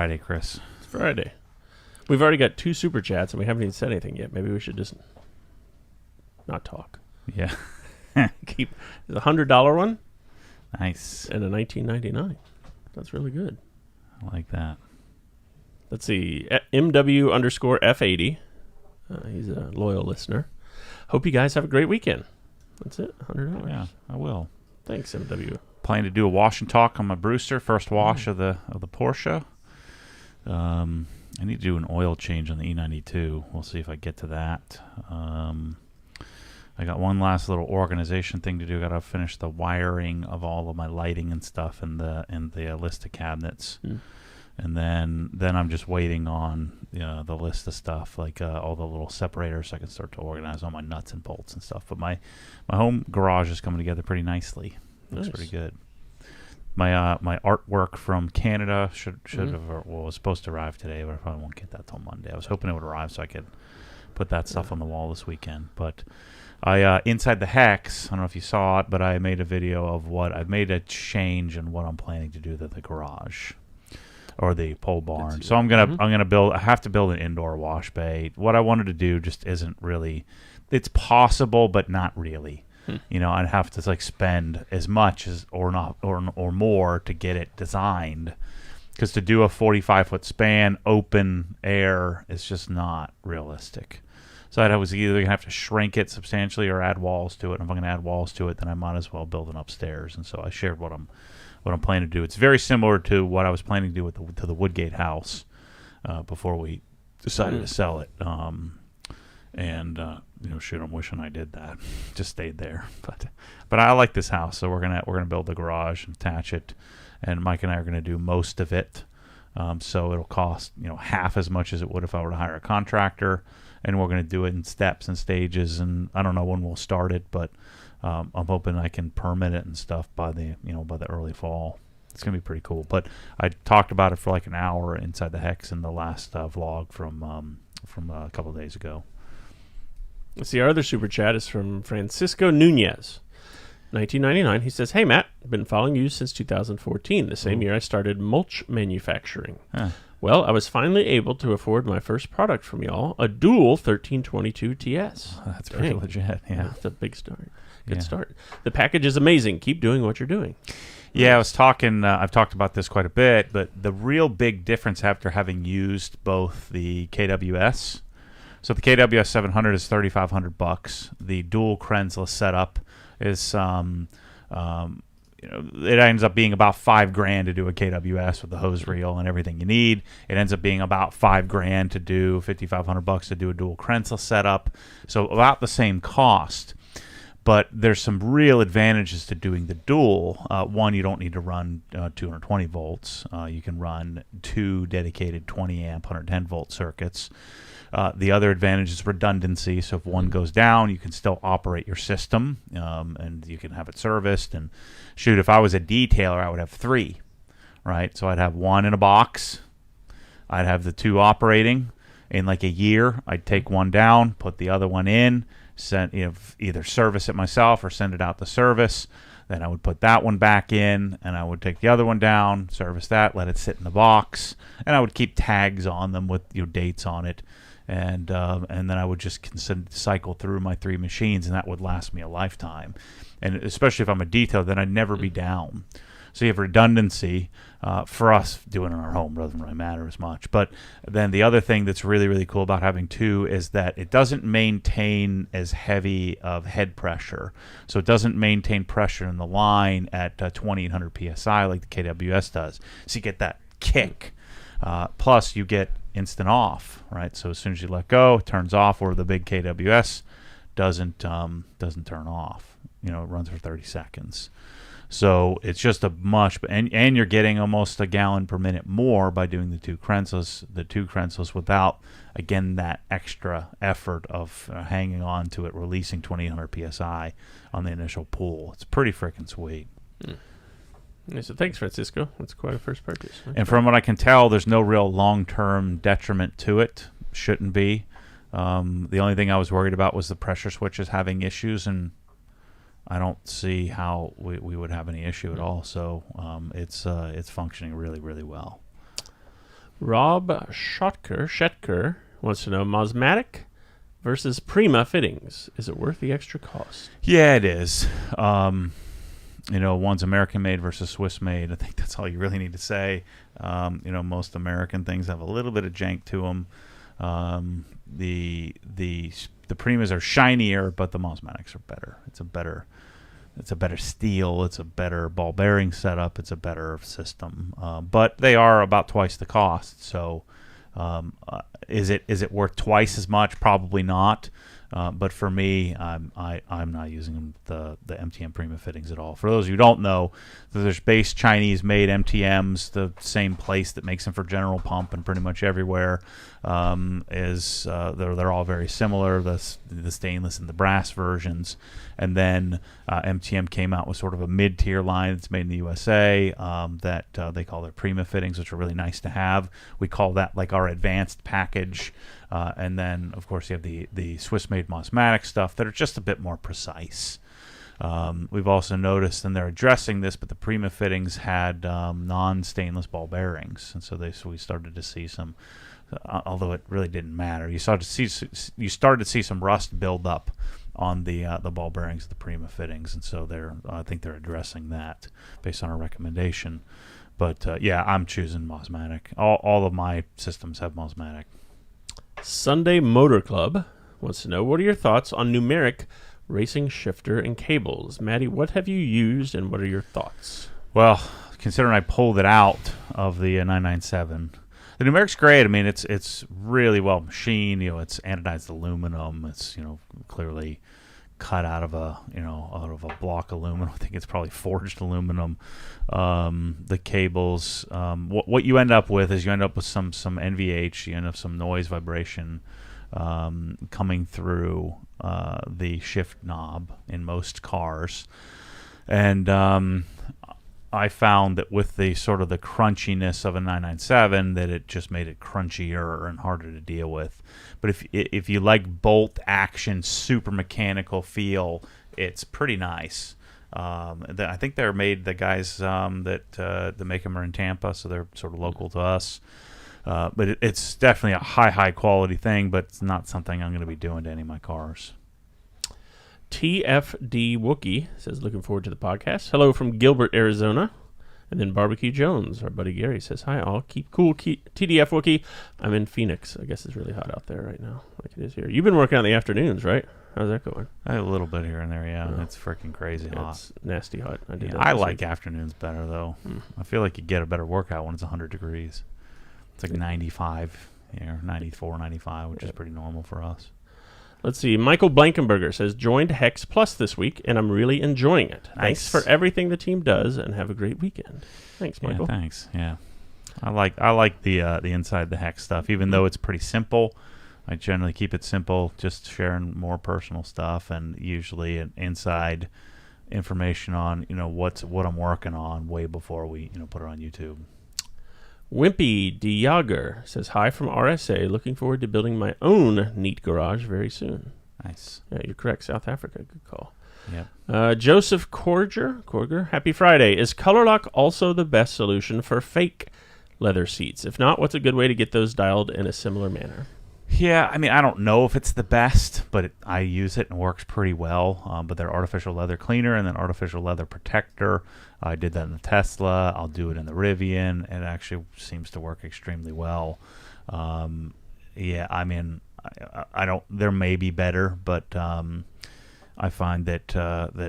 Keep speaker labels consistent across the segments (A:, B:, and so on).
A: Friday, Chris.
B: It's Friday. We've already got 2 super chats and we haven't even said anything yet. Maybe we should just not talk.
A: Yeah.
B: Keep the $100 one
A: Nice.
B: and a 1999. That's really good.
A: I like that.
B: Let's see. MW_F80. He's a loyal listener. Hope you guys have a great weekend. That's it. $100.
A: Yeah, I will.
B: Thanks, MW.
A: Planning to do a wash and talk on my Brewster. First wash of the Porsche. I need to do an oil change on the E92. We'll see if I get to that. I got one last little organization thing to do. Got to finish the wiring of all of my lighting and stuff and the list of cabinets. And then I'm just waiting on the list of stuff, like all the little separators, so I can start to organize all my nuts and bolts and stuff. But my home garage is coming together pretty nicely. Looks pretty good. My my artwork from Canada was supposed to arrive today, but I probably won't get that till Monday. I was hoping it would arrive so I could put that stuff on the wall this weekend. But I Inside the Hex, I don't know if you saw it, but I made a video of I've made a change in what I'm planning to do to the garage. Or the pole barn. So I'm gonna build. I have to build an indoor wash bay. What I wanted to do just isn't really. It's possible, but not really. I'd have to spend as much as or more to get it designed. Because to do a 45-foot span, open air, is just not realistic. So I was either gonna have to shrink it substantially or add walls to it. And if I'm gonna add walls to it, then I might as well build an upstairs. And so I shared what I'm planning to do. It's very similar to what I was planning to do to the Woodgate house before we decided to sell it. Shoot, I'm wishing I did that. Just stayed there. But I like this house, so we're gonna build the garage and attach it, and Mike and I are gonna do most of it. So it'll cost half as much as it would if I were to hire a contractor, and we're gonna do it in steps and stages. And I don't know when we'll start it, but I'm hoping I can permit it and stuff by the early fall. It's gonna be pretty cool. But I talked about it for like an hour Inside the Hex in the last vlog from a couple of days ago.
B: Let's see. Our other super chat is from Francisco Nunez, 1999. He says, "Hey Matt, been following you since 2014, the same year I started mulch manufacturing. Well, I was finally able to afford my first product from y'all, a dual 1322 TS.
A: That's pretty legit. Yeah,
B: that's a big start. Good start. The package is amazing. Keep doing what you're doing."
A: Yeah, I was talking. I've talked about this quite a bit, but the real big difference after having used both the KWS, so the KWS 700 is $3,500. The dual Krensless setup is it ends up being about $5,000 to do a KWS with the hose reel and everything you need. It ends up being about $5,000 to do $5,500 to do a dual Krensless setup. So about the same cost. But there's some real advantages to doing the dual. One, you don't need to run 220 volts. You can run 2 dedicated 20 amp 110 volt circuits. The other advantage is redundancy. So if one goes down, you can still operate your system, and you can have it serviced. And shoot, if I was a detailer, I would have 3, right? So I'd have 1 in a box. I'd have the 2 operating. In like a year, I'd take 1 down, put the other one in, either service it myself or send it out to service. Then I would put that one back in, and I would take the other one down, service that, let it sit in the box, and I would keep tags on them with dates on it. And then I would just cycle through my 3 machines, and that would last me a lifetime. And especially if I'm a detailer, then I'd never be down. So you have redundancy. For us, doing it in our home doesn't really matter as much. But then the other thing that's really, really cool about having 2 is that it doesn't maintain as heavy of head pressure. So it doesn't maintain pressure in the line at 2,800 PSI like the KWS does. So you get that kick. Plus, you get instant off, right? So as soon as you let go, it turns off, or the big KWS doesn't turn off. It runs for 30 seconds. So it's just a much, and you're getting almost a gallon per minute more by doing the 2 Krensless without, again, that extra effort of hanging on to it, releasing 2,800 PSI on the initial pull. It's pretty freaking sweet.
B: Yeah, so thanks, Francisco. That's quite a first purchase.
A: And from what I can tell, there's no real long-term detriment to it. Shouldn't be. The only thing I was worried about was the pressure switches having issues, and I don't see how we would have any issue at all. So it's functioning really, really well.
B: Rob Shetker wants to know Mosmatic versus Prima fittings. Is it worth the extra cost?
A: Yeah, it is. One's American made versus Swiss made. I think that's all you really need to say. Most American things have a little bit of jank to them. The Primas are shinier, but the Mosmatics are better. It's a better steel. It's a better ball bearing setup. It's a better system. But they are about twice the cost. So, is it worth twice as much? Probably not. But for me, I'm not using the MTM Prima fittings at all. For those who don't know, there's base Chinese-made MTMs, the same place that makes them for General Pump and pretty much everywhere. They're all very similar. The stainless and the brass versions, and then MTM came out with sort of a mid-tier line that's made in the USA that they call their Prima fittings, which are really nice to have. We call that like our advanced package. And then, of course, you have the Swiss-made Mosmatic stuff that are just a bit more precise. We've also noticed, and they're addressing this, but the Prima fittings had non-stainless ball bearings, and so we started to see some, although it really didn't matter. You started to see some rust build up on the ball bearings of the Prima fittings, and so I think they're addressing that based on our recommendation. But yeah, I'm choosing Mosmatic. All of my systems have Mosmatic.
B: Sunday Motor Club wants to know, what are your thoughts on numeric racing shifter and cables? Maddie, what have you used and what are your thoughts?
A: Well, considering I pulled it out of the 997, the numeric's great. I mean, it's really well machined. It's anodized aluminum. It's clearly cut out of a block aluminum. I think it's probably forged aluminum. The cables, what you end up with is you end up with some NVH. You end up with some noise vibration coming through the shift knob in most cars, and I found that with the sort of the crunchiness of a 997, that it just made it crunchier and harder to deal with. But if you like bolt action, super mechanical feel, it's pretty nice. I think they're made, the guys that make them are in Tampa, so they're sort of local to us. But it's definitely a high quality thing, but it's not something I'm going to be doing to any of my cars.
B: TFD Wookie says, looking forward to the podcast. Hello from Gilbert, Arizona. And then Barbecue Jones, our buddy Gary, says, hi all, keep cool, TDF Wookie. I'm in Phoenix. I guess it's really hot out there right now, like it is here. You've been working on the afternoons, right? How's that going?
A: A little bit here and there, yeah. Oh. It's freaking crazy hot.
B: It's nasty hot.
A: I like afternoons better, though. I feel like you get a better workout when it's 100 degrees. It's like 95 here, 94, 95, which is pretty normal for us.
B: Let's see. Michael Blankenberger says, joined Hex Plus this week, and I'm really enjoying it.
A: Nice.
B: Thanks for everything the team does, and have a great weekend. Thanks, Michael.
A: Yeah, thanks. Yeah, I like the inside the Hex stuff, even though it's pretty simple. I generally keep it simple, just sharing more personal stuff, and usually an inside information on what I'm working on way before we put it on YouTube.
B: Wimpy D. Yager says, hi from RSA. Looking forward to building my own neat garage very soon.
A: Nice.
B: Yeah, you're correct. South Africa. Good call.
A: Yeah.
B: Joseph Korger, happy Friday. Is Colorlock also the best solution for fake leather seats? If not, what's a good way to get those dialed in a similar manner?
A: Yeah, I mean, I don't know if it's the best, but I use it and it works pretty well. But they're artificial leather cleaner and then artificial leather protector. I did that in the Tesla. I'll do it in the Rivian. It actually seems to work extremely well. Yeah, I mean, I don't. There may be better, but I find that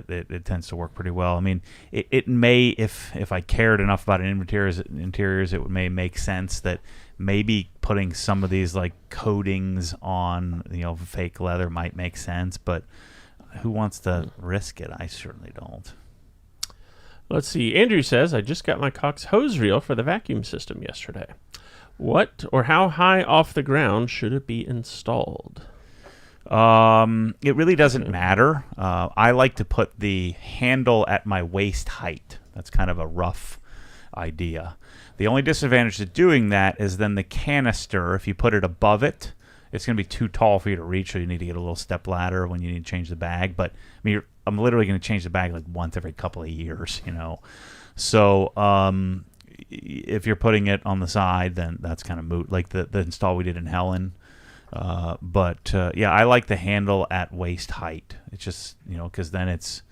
A: it tends to work pretty well. I mean, it may, if I cared enough about interiors, it may make sense that maybe putting some of these like coatings on fake leather might make sense, but who wants to risk it? I certainly don't.
B: Let's see. Andrew says, I just got my Cox hose reel for the vacuum system yesterday. What or how high off the ground should it be installed?
A: It really doesn't matter. I like to put the handle at my waist height. That's kind of a rough idea. The only disadvantage to doing that is then the canister, if you put it above it, it's going to be too tall for you to reach, so you need to get a little step ladder when you need to change the bag. But I mean, I'm literally going to change the bag like once every couple of years, So if you're putting it on the side, then that's kind of moot. Like the install we did in Helen. But I like the handle at waist height. It's just, because then it's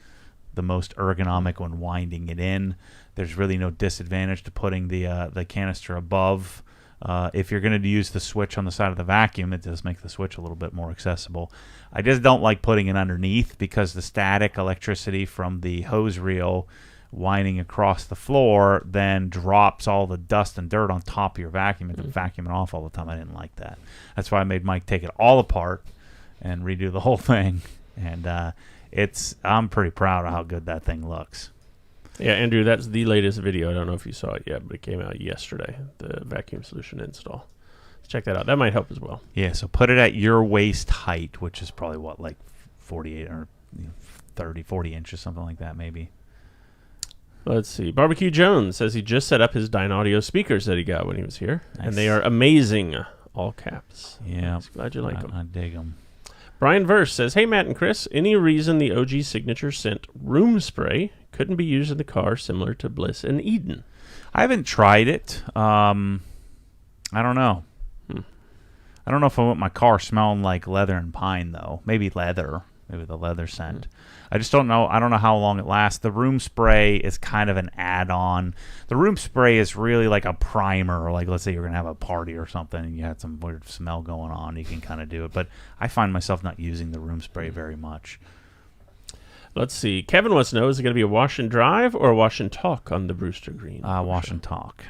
A: the most ergonomic when winding it in. There's really no disadvantage to putting the canister above. If you're going to use the switch on the side of the vacuum, it does make the switch a little bit more accessible. I just don't like putting it underneath because the static electricity from the hose reel winding across the floor then drops all the dust and dirt on top of your vacuum and vacuuming off all the time. I didn't like that. That's why I made Mike take it all apart and redo the whole thing. And I'm pretty proud of how good that thing looks.
B: Yeah, Andrew, that's the latest video. I don't know if you saw it yet, but it came out yesterday, the vacuum solution install. So check that out. That might help as well.
A: Yeah, so put it at your waist height, which is probably like 48 or 30, 40 inches, something like that maybe.
B: Let's see. Barbecue Jones says he just set up his Dynaudio speakers that he got when he was here,
A: Nice.
B: and they are amazing, all caps.
A: Yeah,
B: Nice. Glad you like them.
A: I dig them.
B: Brian Verse says, hey, Matt and Chris, any reason the OG Signature scent room spray couldn't be used in the car similar to Bliss and Eden?
A: I haven't tried it. I don't know. I don't know if I want my car smelling like leather and pine, though. Maybe leather. Maybe the leather scent. I just don't know. I don't know how long it lasts. The room spray is kind of an add-on. The room spray is really like a primer. Like, let's say you're going to have a party or something and you had some weird smell going on. You can kind of do it. But I find myself not using the room spray very much.
B: Let's see. Kevin wants to know, is it going to be a wash and drive or a wash and talk on the Brewster Green?
A: Wash and talk.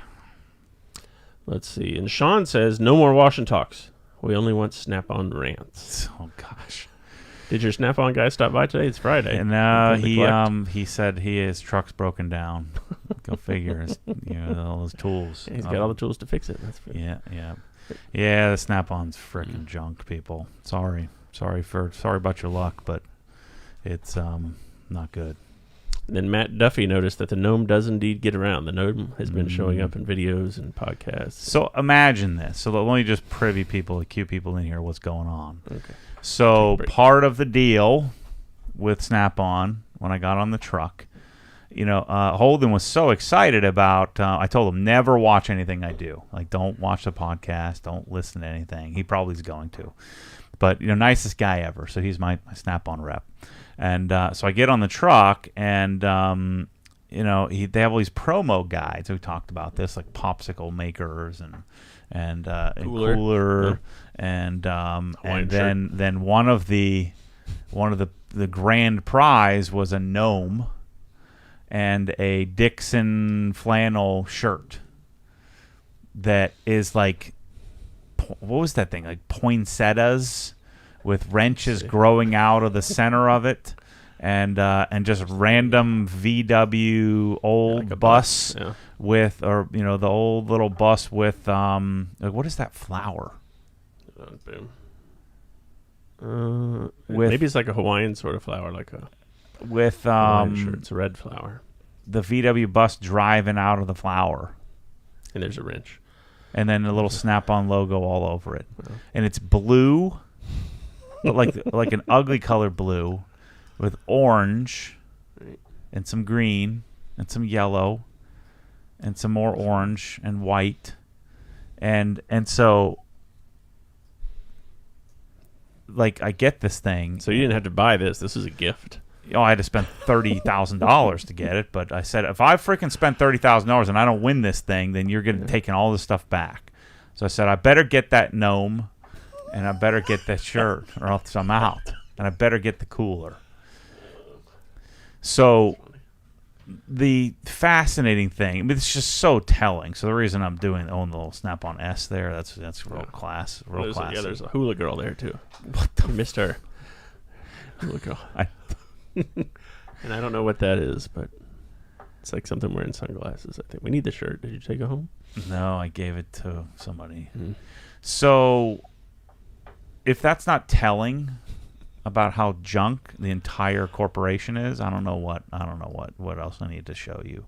B: Let's see. And Sean says, no more wash and talks. We only want Snap-on rants.
A: Oh, gosh.
B: Did your Snap-on guy stop by today? It's Friday.
A: And he said his truck's broken down. Go figure. All his tools.
B: Yeah, he's got all the tools to fix it. That's good.
A: Yeah. The Snap-on's freaking junk, people. Sorry about your luck, but it's not good.
B: And then Matt Duffy noticed that the gnome does indeed get around. The gnome has been showing up in videos and podcasts.
A: So imagine this. So let me just privy people, cue people in here what's going on.
B: Okay.
A: So part of the deal with Snap-on, when I got on the truck, Holden was so excited about, I told him, never watch anything I do. Like, don't watch the podcast, don't listen to anything. He probably is going to. But, nicest guy ever. So he's my Snap-on rep. And so I get on the truck, and, they have all these promo guides. We talked about this, like popsicle makers and cooler. And then one of the grand prize was a gnome and a Dixon flannel shirt that is like, what was that thing, like poinsettias with wrenches growing out of the center of it, and just random VW old
B: like
A: bus
B: yeah.
A: with, or the old little bus with what is that flower?
B: Maybe it's like a Hawaiian sort of flower, like a sure, it's a red flower.
A: The VW bus driving out of the flower,
B: and there's a wrench,
A: and then a little Snap-on logo all over it, and it's blue, but like an ugly color blue, with orange, and some green, and some yellow, and some more orange and white, and so. Like, I get this thing.
B: So you didn't have to buy this. This is a gift.
A: I had to spend $30,000 to get it. But I said, if I freaking spend $30,000 and I don't win this thing, then you're going to taking all this stuff back. So I said, I better get that gnome, and I better get that shirt, or else I'm out. And I better get the cooler. So the fascinating thing, it's just so telling. So the reason I'm doing the little Snap-on S there, that's real class, real classy.
B: Yeah, there's a hula girl there too. What the? You missed her. Hula girl. And I don't know what that is, but it's like something wearing sunglasses. I think we need the shirt. Did you take it home?
A: No, I gave it to somebody. So if that's not telling about how junk the entire corporation is, I don't know what else I need to show you.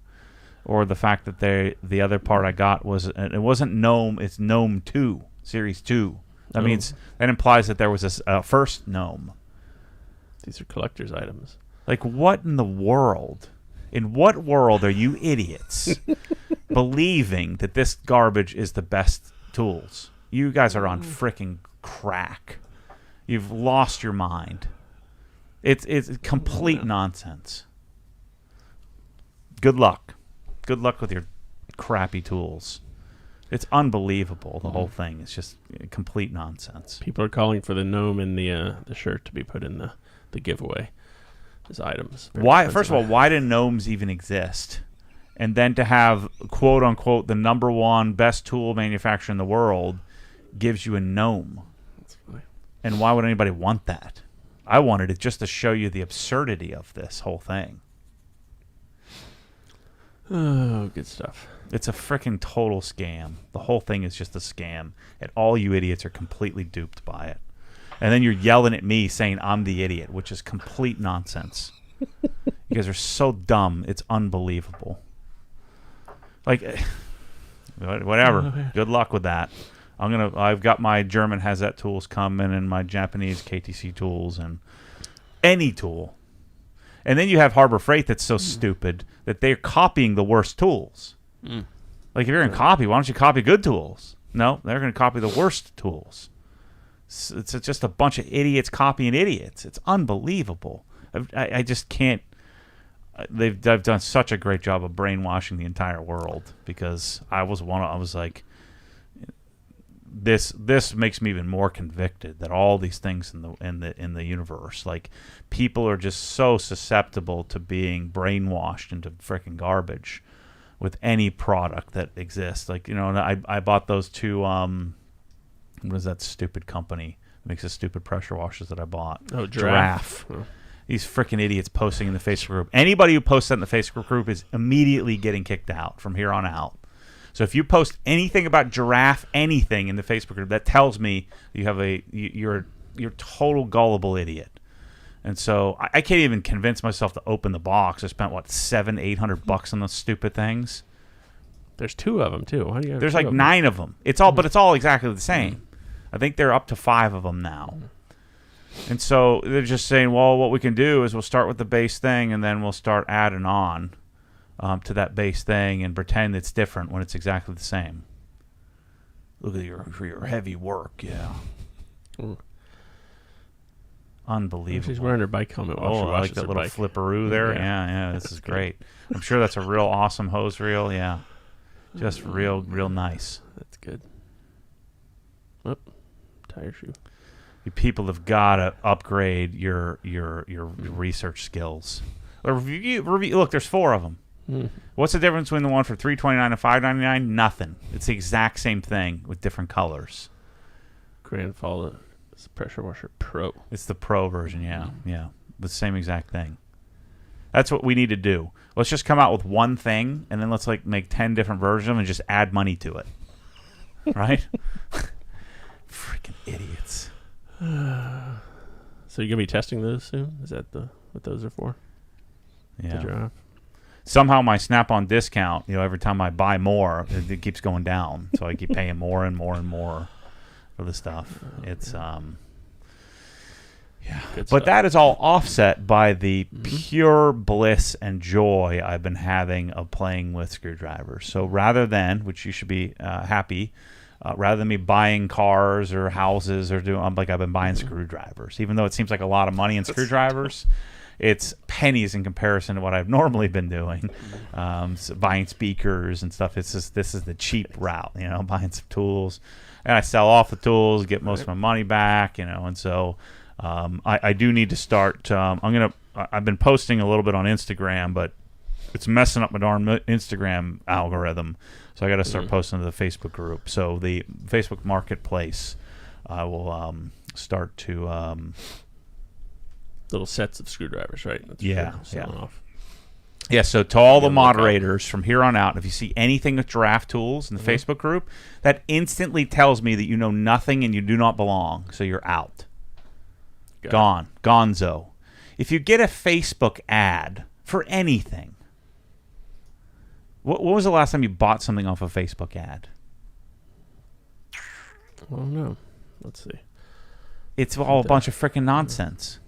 A: Or the fact that the other part I got it wasn't Gnome, it's Gnome 2, Series 2. That means that implies that there was a first Gnome.
B: These are collector's items.
A: Like, what in the world? In what world are you idiots believing that this garbage is the best tools. You guys are on freaking crack. You've lost your mind. It's complete nonsense. Good luck. Good luck with your crappy tools. It's unbelievable. The whole thing is just complete nonsense.
B: People are calling for the gnome and the shirt to be put in the giveaway as items.
A: Why? First of all, why do gnomes even exist? And then to have, quote unquote, the number one best tool manufacturer in the world gives you a gnome.
B: That's funny.
A: And why would anybody want that? I wanted it just to show you the absurdity of this whole thing.
B: Oh, good stuff.
A: It's a freaking total scam. The whole thing is just a scam. And all you idiots are completely duped by it. And then you're yelling at me saying I'm the idiot, which is complete nonsense. You guys are so dumb. It's unbelievable. Like, whatever. Good luck with that. I've got my German Hazet tools coming and my Japanese KTC tools and any tool. And then you have Harbor Freight that's so stupid that they're copying the worst tools. Like, if you're going to copy, why don't you copy good tools? No, they're going to copy the worst tools. It's just a bunch of idiots copying idiots. It's unbelievable. I just can't. They've done such a great job of brainwashing the entire world, because I was like, this makes me even more convicted that all these things in the universe, like, people are just so susceptible to being brainwashed into freaking garbage with any product that exists. Like, I bought those two what is that stupid company that makes the stupid pressure washers that I bought?
B: Oh, Giraffe. Oh.
A: These freaking idiots posting in the Facebook group. Anybody who posts that in the Facebook group is immediately getting kicked out from here on out. So if you post anything about Giraffe, anything in the Facebook group, that tells me you're total gullible idiot. And so I can't even convince myself to open the box. I spent $700-800 on those stupid things.
B: There's 2 of them too. How do you have
A: There's
B: 2
A: like
B: of them?
A: 9 of them. But it's all exactly the same. I think they're up to 5 of them now. And so they're just saying, well, what we can do is we'll start with the base thing and then we'll start adding on to that base thing and pretend it's different when it's exactly the same. Look at your heavy work, yeah. Unbelievable.
B: She's wearing her bike helmet while she
A: I like
B: washes
A: that
B: her
A: little
B: bike.
A: flipperoo there. Yeah, this is great. I'm sure that's a real awesome hose reel. Yeah, just real nice.
B: That's good. Oh, tire shoe.
A: You people have got to upgrade your research skills. Look, there's 4 of them. What's the difference between the one for $329 and $599? Nothing. It's the exact same thing with different colors.
B: Grandfather. It's the Pressure Washer Pro.
A: It's the Pro version, yeah. The same exact thing. That's what we need to do. Let's just come out with one thing, and then let's make 10 different versions of them and just add money to it. Right? Freaking idiots.
B: So you're gonna be testing those soon? Is that what those are for?
A: Yeah.
B: The Giraffe?
A: Somehow my Snap-on discount, every time I buy more, it keeps going down. So I keep paying more and more and more for the stuff. It's yeah.
B: Good
A: But
B: stuff.
A: that is all offset by the pure bliss and joy I've been having of playing with screwdrivers. So rather than, which you should be happy, rather than me buying cars or houses or I've been buying screwdrivers. Even though it seems like a lot of money in screwdrivers, it's pennies in comparison to what I've normally been doing. So buying speakers and stuff. This is the cheap route, buying some tools. And I sell off the tools, get most of my money back, and so I do need to start. I've been posting a little bit on Instagram, but it's messing up my darn Instagram algorithm. So I got to start posting to the Facebook group. So the Facebook Marketplace, I will start to
B: little sets of screwdrivers, right? That's selling off.
A: Yeah, so to all the moderators from here on out, if you see anything with Giraffe tools in the Facebook group, that instantly tells me that you know nothing and you do not belong, so you're out. Gone. Gonzo. If you get a Facebook ad for anything, what was the last time you bought something off a Facebook ad?
B: I don't know. Let's see.
A: It's all a bunch of freaking nonsense.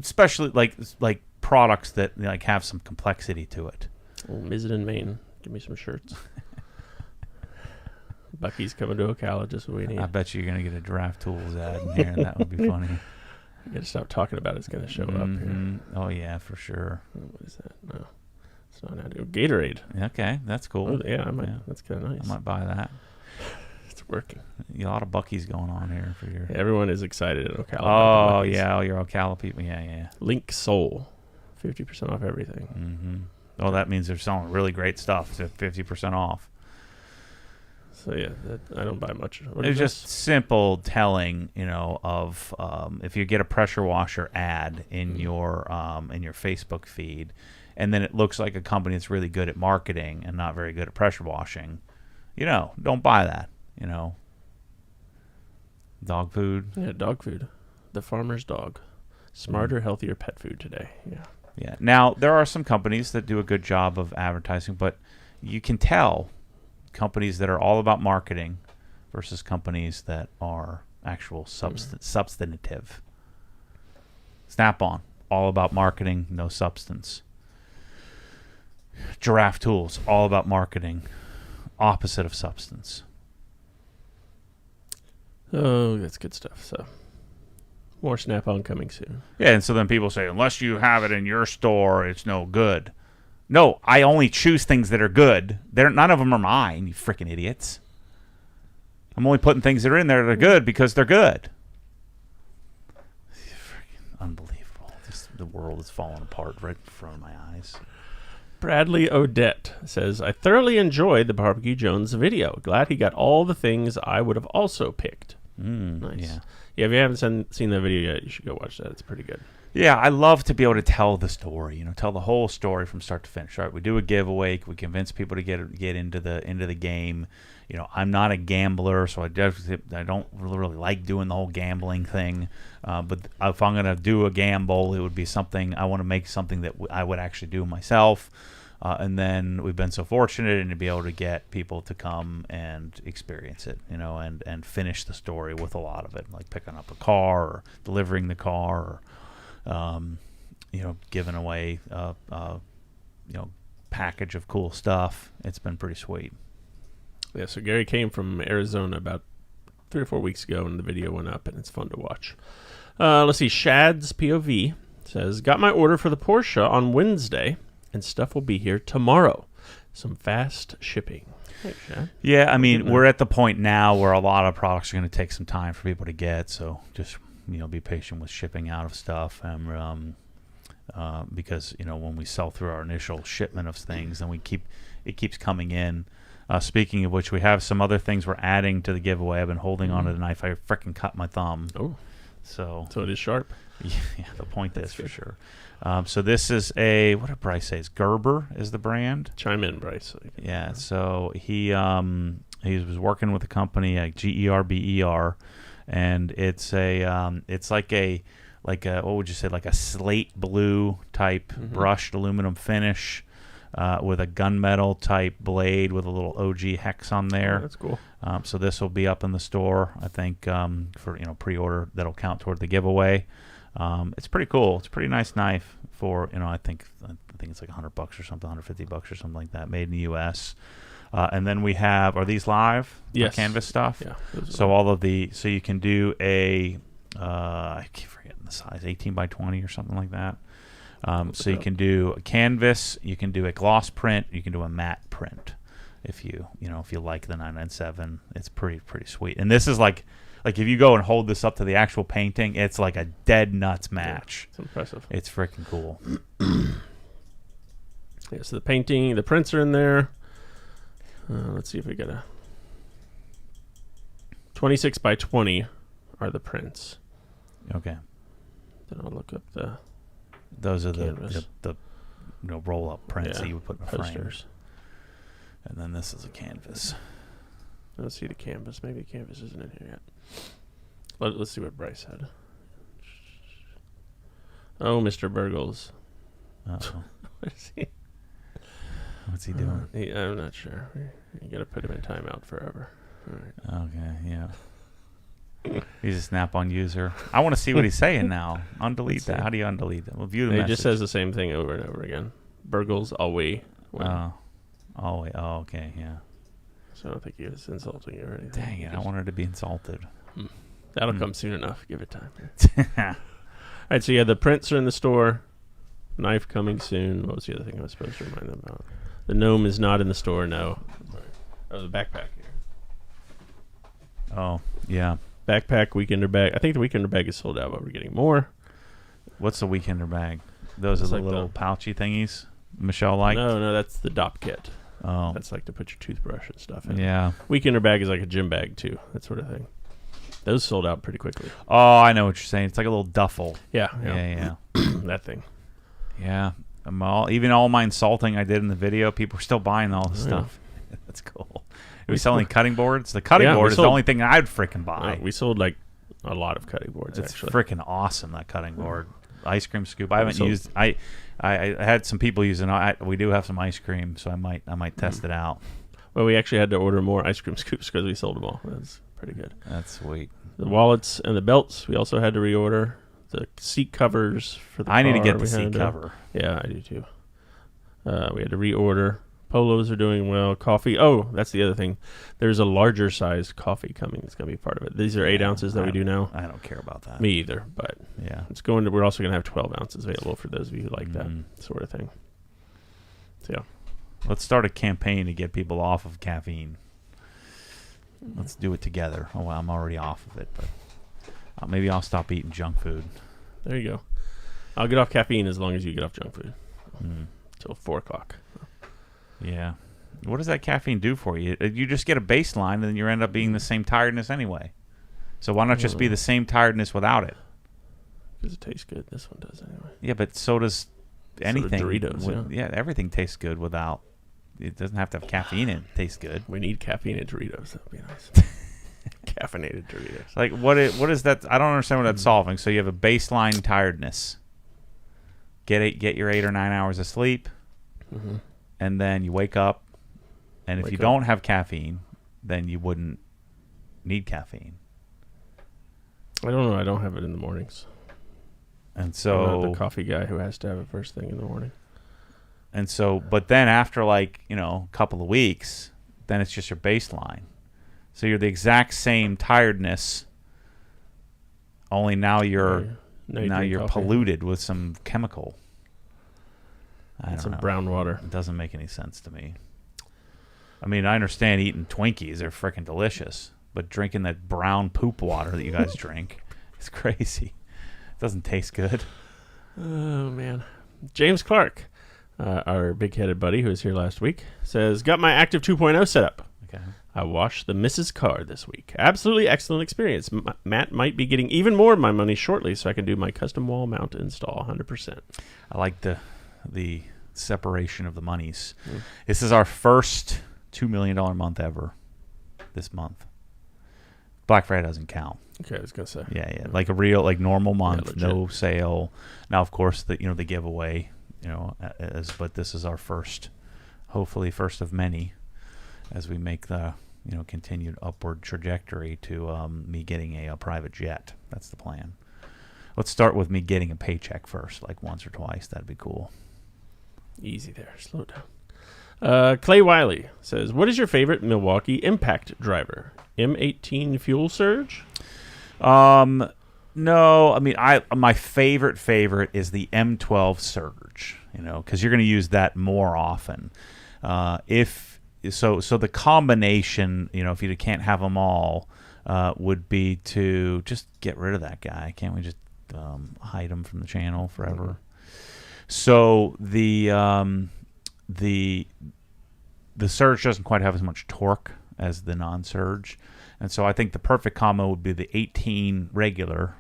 A: Especially like products that have some complexity to it.
B: Oh, Mizzen in Maine. Give me some shirts. Bucky's coming to Ocala, just what we need.
A: I bet you're going to get a Giraffe Tools ad in here, and that would be funny.
B: You got to stop talking about it's going to show up here.
A: Oh, yeah, for sure.
B: Oh, what is that? No. It's not how to do Gatorade.
A: Okay, that's cool.
B: Oh, yeah, I might. Yeah. That's kind of nice.
A: I might buy that.
B: It's working.
A: A lot of Bucky's going on here for your...
B: Yeah, everyone is excited in Ocala.
A: Oh, yeah, your Ocala people. Yeah.
B: Link Soul. 50% off everything.
A: Mm-hmm. Oh, that means they're selling really great stuff. So 50% off.
B: So yeah, I don't buy much.
A: It's just simple telling, of if you get a pressure washer ad in your Facebook feed, and then it looks like a company that's really good at marketing and not very good at pressure washing, don't buy that. Dog food.
B: Yeah, dog food. The farmer's dog. Smarter, healthier pet food today. Yeah.
A: Yeah. Now there are some companies that do a good job of advertising, but you can tell companies that are all about marketing versus companies that are actual substantive. Snap-on, all about marketing, no substance. Giraffe Tools, all about marketing, opposite of substance.
B: Oh, that's good stuff. So more Snap-on coming soon.
A: Yeah, and so then people say, unless you have it in your store, it's no good. No, I only choose things that are good. None of them are mine, you freaking idiots. I'm only putting things that are in there that are good because they're good. Freaking unbelievable. The world is falling apart right in front of my eyes.
B: Bradley Odette says, I thoroughly enjoyed the Barbecue Jones video. Glad he got all the things I would have also picked. Nice. Yeah, if you haven't seen that video yet, you should go watch that. It's pretty good.
A: Yeah, I love to be able to tell the story, tell the whole story from start to finish. Right? We do a giveaway, we convince people to get into the game. I'm not a gambler, so I don't really like doing the whole gambling thing. But if I'm going to do a gamble, it would be something I want to make something that I would actually do myself. And then we've been so fortunate to be able to get people to come and experience it, and finish the story with a lot of it, like picking up a car or delivering the car or giving away package of cool stuff. It's been pretty sweet.
B: Yeah, so Gary came from Arizona about 3 or 4 weeks ago, and the video went up, and it's fun to watch. Let's see. Shad's POV says, got my order for the Porsche on Wednesday, and stuff will be here tomorrow. Some fast shipping. Thanks, Shad.
A: Yeah, I mean, we're at the point now where a lot of products are going to take some time for people to get, so just be patient with shipping out of stuff, and because when we sell through our initial shipment of things, then it keeps coming in. Speaking of which, we have some other things we're adding to the giveaway. I've been holding onto the knife. I freaking cut my thumb.
B: Oh,
A: so
B: it is sharp.
A: Yeah, the point is for sure. So this is what did Bryce say? Gerber is the brand.
B: Chime in, Bryce.
A: Yeah. So he was working with a company like GERBER. And it's like a what would you say, like a slate blue type brushed aluminum finish with a gunmetal type blade with a little OG hex on there.
B: Oh, that's cool.
A: So this will be up in the store, I think, for pre-order. That'll count toward the giveaway. It's pretty cool. It's a pretty nice knife for I think it's like $100 or something, $150 or something like that, made in the U.S. And then we have, are these live?
B: Yes.
A: Canvas stuff?
B: Yeah.
A: So so you can do I keep forgetting the size, 18 by 20 or something like that. So you can do a canvas, you can do a gloss print, you can do a matte print. If you like the 997, it's pretty sweet. And this is like if you go and hold this up to the actual painting, it's like a dead nuts match.
B: Yeah, it's impressive.
A: It's freaking cool.
B: Yeah, so the prints are in there. Let's see if we get a 26 by 20 are the prints.
A: Okay.
B: Then I'll look up
A: those are
B: canvas.
A: the roll up prints that you would put in a
B: posters.
A: frame. And then this is a canvas.
B: Let's see the canvas. Maybe the canvas isn't in here yet. Let's see what Bryce had. Oh, Mr. Burgles.
A: Uh-oh.
B: What is he?
A: What's he doing?
B: I'm not sure. You got to put him in timeout forever. All right.
A: Okay, yeah. He's a Snap-on user. I want to see what he's saying now. Undelete that. How do you undelete that? We'll view the message.
B: He just says the same thing over and over again. Burgles, always.
A: Wait. Oh, okay. Yeah.
B: So I don't think he was insulting you or anything.
A: Dang it! I wanted to be insulted.
B: That'll come soon enough. Give it time. All right, so yeah, the prints are in the store. Knife coming soon. What was the other thing I was supposed to remind them about? The gnome is not in the store, no. Oh, the backpack here.
A: Oh, yeah.
B: Backpack, Weekender bag. I think the Weekender bag is sold out, but we're getting more.
A: What's the Weekender bag? Those
B: It's
A: are the
B: like
A: little pouchy thingies Michelle liked?
B: No, that's the DOP kit.
A: Oh.
B: That's like to put your toothbrush and stuff in.
A: Yeah.
B: Weekender bag is like a gym bag, too. That sort of thing. Those sold out pretty quickly.
A: Oh, I know what you're saying. It's like a little duffel.
B: Yeah. That thing.
A: Yeah. Even all my insulting I did in the video, people are still buying all this stuff. That's cool. Are we selling cutting boards? The cutting board is the only thing I'd freaking buy.
B: We sold like a lot of cutting boards,
A: it's
B: actually.
A: Freaking awesome, that cutting board. Ice cream scoop. I haven't used. I had some people using. We do have some ice cream, so I might test it out.
B: Well, we actually had to order more ice cream scoops because we sold them all. That's pretty good.
A: That's sweet.
B: The wallets and the belts we also had to reorder. The seat covers for the
A: I need to
B: car,
A: get the seat cover.
B: Yeah, I do too. We had to reorder. Polos are doing well. Coffee. Oh, that's the other thing. There's a larger sized coffee coming. It's going to be part of it. These are 8 ounces that we do now.
A: I don't care about that.
B: Me either, but
A: yeah,
B: it's going to. We're also going to have 12 ounces available for those of you who like that sort of thing. So yeah,
A: let's start a campaign to get people off of caffeine. Let's do it together. Oh, well, I'm already off of it, but maybe I'll stop eating junk food.
B: There you go. I'll get off caffeine as long as you get off junk food. Till 4 o'clock.
A: Yeah. What does that caffeine do for you? You just get a baseline, and then you end up being the same tiredness anyway. So why not just be the same tiredness without it?
B: Because it tastes good. This one does anyway.
A: Yeah, but so does anything.
B: So do Doritos,
A: yeah, everything tastes good without. It doesn't have to have caffeine in it. It tastes good.
B: We need caffeine in Doritos. That would be nice. Caffeinated Doritos.
A: Like, what is that? I don't understand what that's solving. So you have a baseline tiredness. Get your 8 or 9 hours of sleep. And then you wake up, and if you don't have caffeine, then you wouldn't need caffeine.
B: I don't know. I don't have it in the mornings.
A: And so
B: I'm not the coffee guy who has to have it first thing in the morning.
A: And so, but then after a couple of weeks, then it's just your baseline. So you're the exact same tiredness, only now you're polluted with some chemical.
B: Some brown water.
A: It doesn't make any sense to me. I mean, I understand eating Twinkies; they're freaking delicious, but drinking that brown poop water that you guys drink, it's crazy. It doesn't taste good.
B: Oh man, James Clark, our big-headed buddy who was here last week, says, "Got my Active 2.0 set up.
A: Okay.
B: I washed the Mrs. car this week. Absolutely excellent experience. Matt might be getting even more of my money shortly, so I can do my custom wall mount install 100%.
A: I like the separation of the monies. This is our first $2 million month ever. This month, Black Friday doesn't count.
B: Okay, I was gonna say.
A: Yeah. Like a real, normal month, no sale. Now, of course, the giveaway, but this is our first, hopefully first of many, as we make the continued upward trajectory to me getting a private jet. That's the plan. Let's start with me getting a paycheck first, like once or twice. That'd be cool.
B: Easy there. Slow down. Clay Wiley says, what is your favorite Milwaukee Impact driver? M18 Fuel Surge?
A: No. I mean, my favorite is the M12 Surge, because you're going to use that more often. So the combination, if you can't have them all, would be to just get rid of that guy. Can't we just hide him from the channel forever? So the Surge doesn't quite have as much torque as the non-Surge, and so I think the perfect combo would be the 18 regular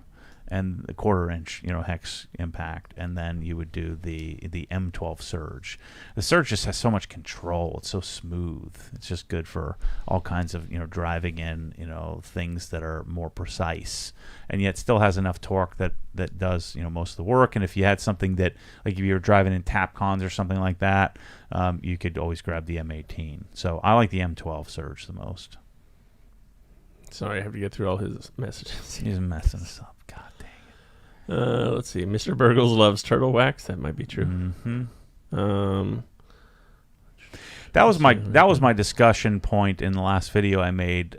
A: and the 1/4-inch hex impact, and then you would do the M12 Surge. The Surge just has so much control. It's so smooth. It's just good for all kinds of driving in things that are more precise, and yet still has enough torque that does most of the work. And if you had something that, like, if you were driving in Tapcons or something like that, you could always grab the M18. So I like the M12 Surge the most.
B: Sorry, I have to get through all his messages.
A: He's messing us up. God dang it.
B: Let's see. Mr. Burgles loves turtle wax. That might be true.
A: Mm-hmm. That was my discussion point in the last video I made,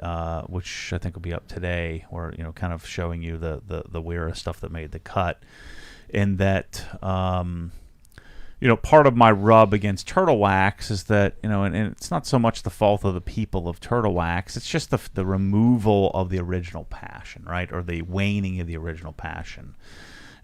A: which I think will be up today, where kind of showing you the Wera stuff that made the cut. In that, part of my rub against Turtle Wax is that and it's not so much the fault of the people of Turtle Wax; it's just the removal of the original passion, right, or the waning of the original passion.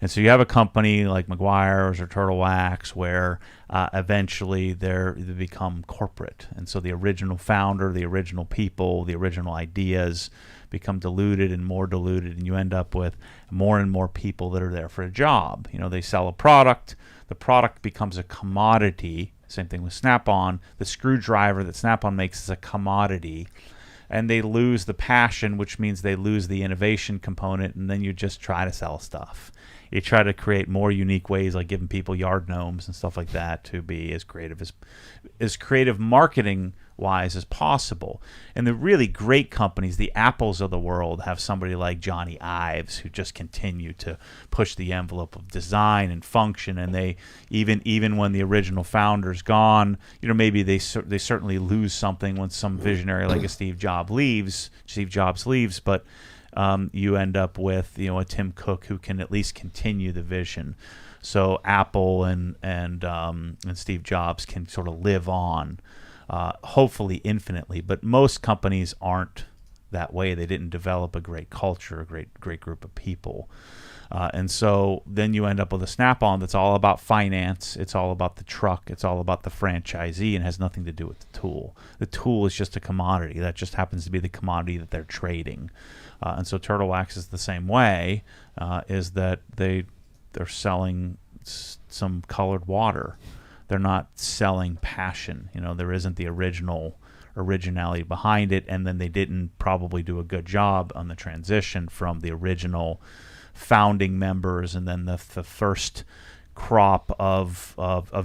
A: And so you have a company like Meguiar's or Turtle Wax where eventually they become corporate. And so the original founder, the original people, the original ideas become diluted, and you end up with more and more people that are there for a job. They sell a product. The product becomes a commodity. Same thing with Snap-on. The screwdriver that Snap-on makes is a commodity. And they lose the passion, which means they lose the innovation component, and then you just try to sell stuff. You try to create more unique ways, like giving people yard gnomes and stuff like that, to be as creative marketing wise as possible. And the really great companies, the Apples of the world, have somebody like Johnny Ives who just continue to push the envelope of design and function. And they even when the original founder's gone, maybe they certainly lose something when some visionary like a Steve Jobs leaves, but you end up with a Tim Cook who can at least continue the vision. So Apple and Steve Jobs can sort of live on, hopefully infinitely. But most companies aren't that way. They didn't develop a great culture, a great group of people. And so then you end up with a Snap-on that's all about finance. It's all about the truck. It's all about the franchisee, and has nothing to do with the tool. The tool is just a commodity. That just happens to be the commodity that they're trading. And so Turtle Wax is the same way, is that they're selling some colored water. They're not selling passion. There isn't the originality behind it, and then they didn't probably do a good job on the transition from the original founding members and then the first crop of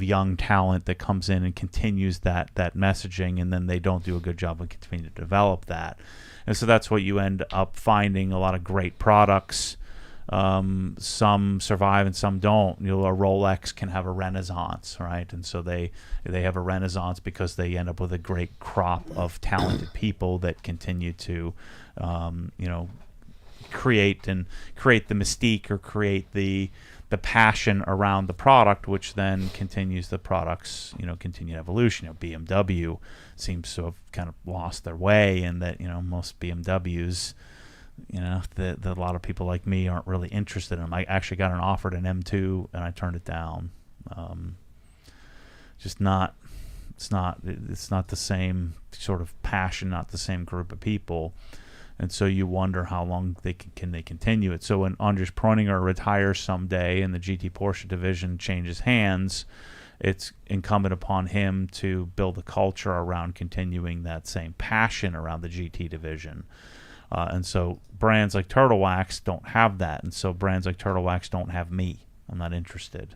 A: young talent that comes in and continues that messaging, and then they don't do a good job of continuing to develop that. And so that's what you end up finding, a lot of great products. Some survive and some don't. A Rolex can have a renaissance, right? And so they have a renaissance because they end up with a great crop of talented people that continue to create the mystique, or create the passion around the product, which then continues the product's continued evolution. BMW seems to have kind of lost their way, in that most BMWs, that a lot of people like me aren't really interested in them. I actually got an offer at an M2 and I turned it down. It's not the same sort of passion, not the same group of people. And so you wonder how long they can continue it. So when Andres Preuninger retires someday and the GT Porsche division changes hands, it's incumbent upon him to build a culture around continuing that same passion around the GT division. And so brands like Turtle Wax don't have that. And so brands like Turtle Wax don't have me. I'm not interested,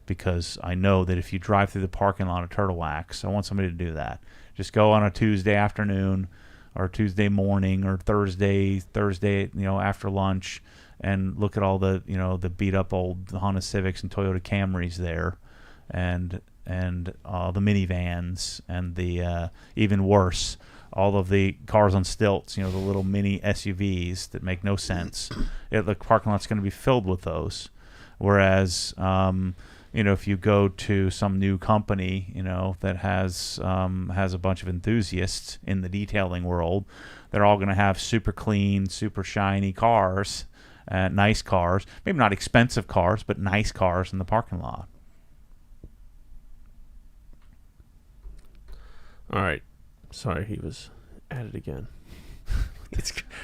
A: because I know that if you drive through the parking lot of Turtle Wax, I want somebody to do that. Just go on a Tuesday afternoon or Tuesday morning or Thursday, after lunch, and look at all the, the beat up old Honda Civics and Toyota Camrys there, and the minivans, and the even worse, all of the cars on stilts, the little mini SUVs that make no sense. The parking lot's going to be filled with those. Whereas, if you go to some new company, that has a bunch of enthusiasts in the detailing world, they're all going to have super clean, super shiny cars, nice cars, maybe not expensive cars, but nice cars in the parking lot.
B: All right. Sorry, he was at it again.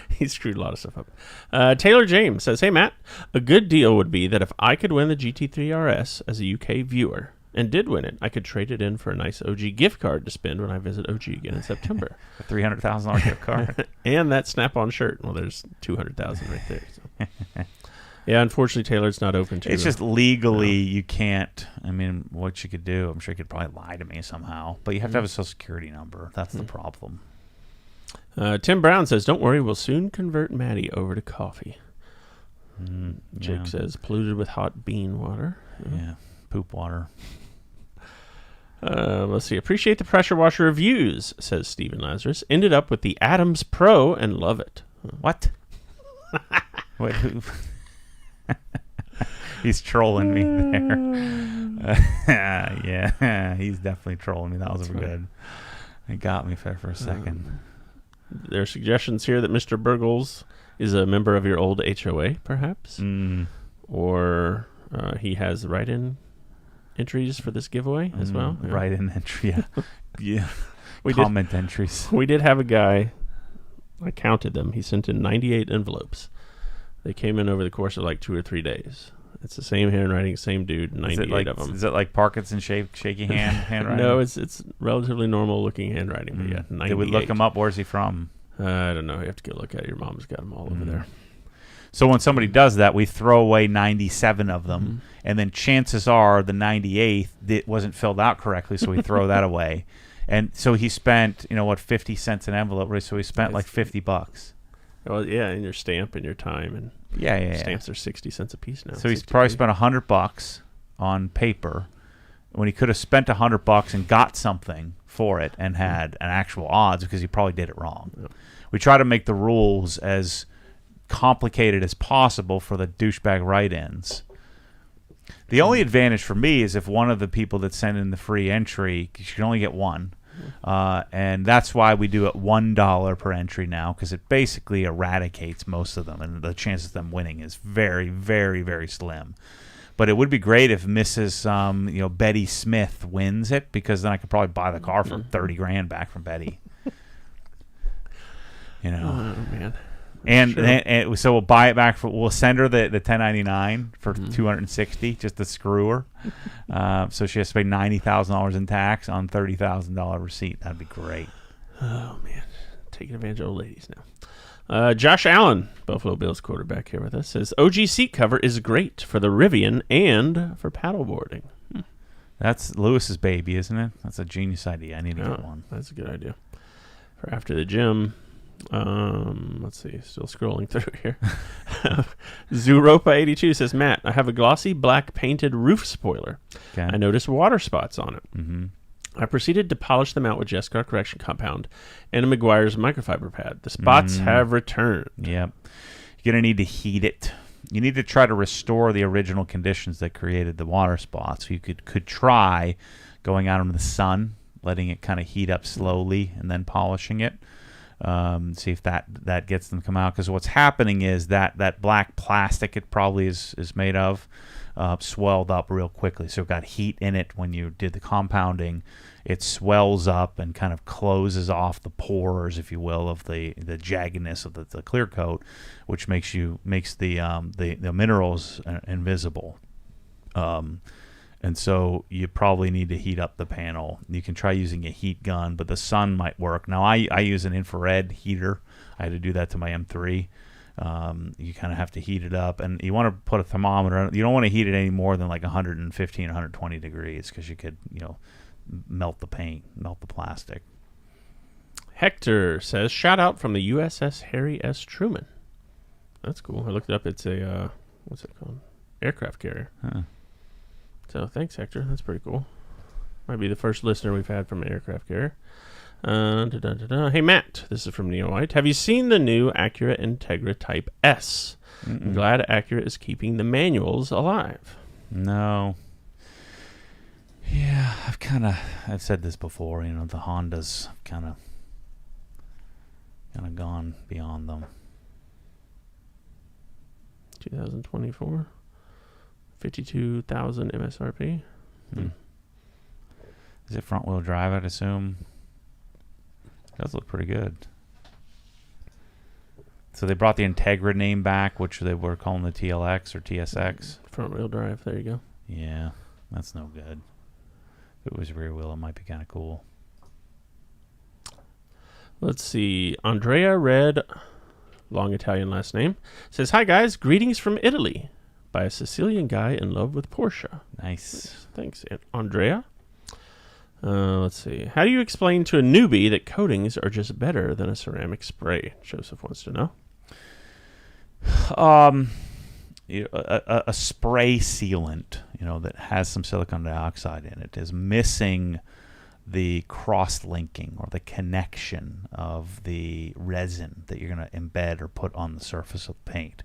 B: He screwed a lot of stuff up. Taylor James says, "Hey Matt, a good deal would be that if I could win the GT3 RS as a UK viewer, and did win it, I could trade it in for a nice OG gift card to spend when I visit OG again in September.
A: A $300,000 gift card.
B: And that Snap-on shirt. Well, there's $200,000 right there. So. Yeah, unfortunately, Taylor, it's not open to
A: It's just legally you can't. I mean, what you could do, I'm sure you could probably lie to me somehow, but you have to have a social security number. That's the problem.
B: Tim Brown says, "Don't worry, we'll soon convert Maddie over to coffee." Jake says, "Polluted with hot bean water."
A: Yeah, poop water.
B: Let's see. Appreciate the pressure washer reviews, says Stephen Lazarus. Ended up with the Adams Pro and love it.
A: What? Wait, who? He's trolling me there. Yeah, he's definitely trolling me. That was good. It got me for a second.
B: There are suggestions here that Mr. Burgles is a member of your old HOA, perhaps, or he has write-in entries for this giveaway as well.
A: Yeah. Write-in entry, yeah. Entries.
B: We did have a guy. I counted them. He sent in 98 envelopes. They came in over the course of like 2 or 3 days. It's the same handwriting, same dude, 98 of them.
A: Is it like Parkinson shaky handwriting?
B: No, it's relatively normal looking handwriting. But yeah, 98.
A: Did we look him up? Where's he from?
B: I don't know. You have to go look at it. Your mom's got them all over there.
A: So when somebody does that, we throw away 97 of them, and then chances are the 98th wasn't filled out correctly, so we throw that away. And so he spent, 50 cents an envelope, right? So he spent like $50.
B: Well, yeah, and your stamp and your time and stamps are 60 cents a piece now.
A: So he's probably spent $100 on paper when he could have spent $100 and got something for it and had an actual odds because he probably did it wrong. Yep. We try to make the rules as complicated as possible for the douchebag write-ins. The only advantage for me is if one of the people that send in the free entry, you can only get one. And that's why we do it $1 per entry now, because it basically eradicates most of them, and the chances of them winning is very, very, very slim. But it would be great if Mrs. Betty Smith wins it, because then I could probably buy the car for $30,000 back from Betty. Oh
B: man.
A: And so we'll buy it back we'll send her the 1099 for $260 just to screw her. So she has to pay $90,000 in tax on $30,000 receipt. That'd be great.
B: Oh man, taking advantage of old ladies now. Josh Allen, Buffalo Bills quarterback, here with us, says OG seat cover is great for the Rivian and for paddleboarding.
A: That's Lewis's baby, isn't it? That's a genius idea. I need to get one.
B: That's a good idea for after the gym. Let's see, still scrolling through here. Zuropa82 says, Matt, I have a glossy black painted roof spoiler.
A: Okay.
B: I noticed water spots on it.
A: Mm-hmm.
B: I proceeded to polish them out with Jescar correction compound and a Meguiar's microfiber pad. The spots have returned.
A: Yep. You're going to need to heat it. You need to try to restore the original conditions that created the water spots. You could try going out in the sun, letting it kind of heat up slowly, and then polishing it. See if that gets them to come out, because what's happening is that black plastic it probably is made of swelled up real quickly, so it got heat in it when you did the compounding. It swells up and kind of closes off the pores, if you will, of the jaggedness of the clear coat, which makes the minerals invisible. And so you probably need to heat up the panel. You can try using a heat gun, but the sun might work. Now, I use an infrared heater. I had to do that to my M3. You kind of have to heat it up, and you want to put a thermometer. You don't want to heat it any more than like 115, 120 degrees, because you could, melt the paint, melt the plastic.
B: Hector says, shout out from the USS Harry S. Truman. That's cool. I looked it up. It's a, what's it called? Aircraft carrier.
A: Huh.
B: So thanks, Hector. That's pretty cool. Might be the first listener we've had from an aircraft carrier. Hey, Matt. This is from Neo White. Have you seen the new Acura Integra Type S? I'm glad Acura is keeping the manuals alive.
A: No. Yeah, I've said this before. The Hondas kind of gone beyond them.
B: 2024. 52,000 MSRP.
A: Is it front wheel drive, I'd assume? It does look pretty good. So they brought the Integra name back, which they were calling the TLX or TSX.
B: Front wheel drive, there you go.
A: Yeah, that's no good. If it was rear wheel, it might be kind of cool.
B: Let's see. Andrea Red, long Italian last name, says, hi guys, greetings from Italy. By a Sicilian guy in love with Porsche.
A: Nice.
B: Thanks, Andrea. Let's see. How do you explain to a newbie that coatings are just better than a ceramic spray? Joseph wants to know.
A: A spray sealant, that has some silicon dioxide in it is missing the cross-linking or the connection of the resin that you're going to embed or put on the surface of the paint.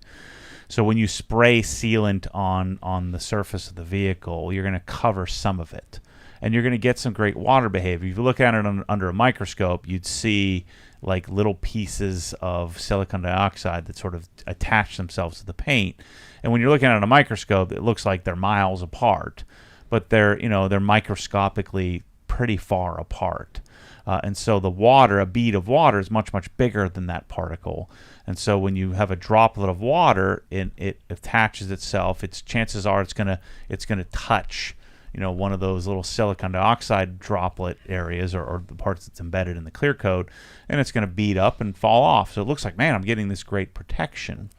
A: So when you spray sealant on the surface of the vehicle, you're going to cover some of it, and you're going to get some great water behavior. If you look at it under a microscope, you'd see like little pieces of silicon dioxide that sort of attach themselves to the paint. And when you're looking at a microscope, it looks like they're miles apart, but they're microscopically pretty far apart. And so the water, a bead of water, is much, much bigger than that particle. And so when you have a droplet of water, it attaches itself. Chances are it's gonna touch, one of those little silicon dioxide droplet areas or the parts that's embedded in the clear coat, and it's going to bead up and fall off. So it looks like, man, I'm getting this great protection.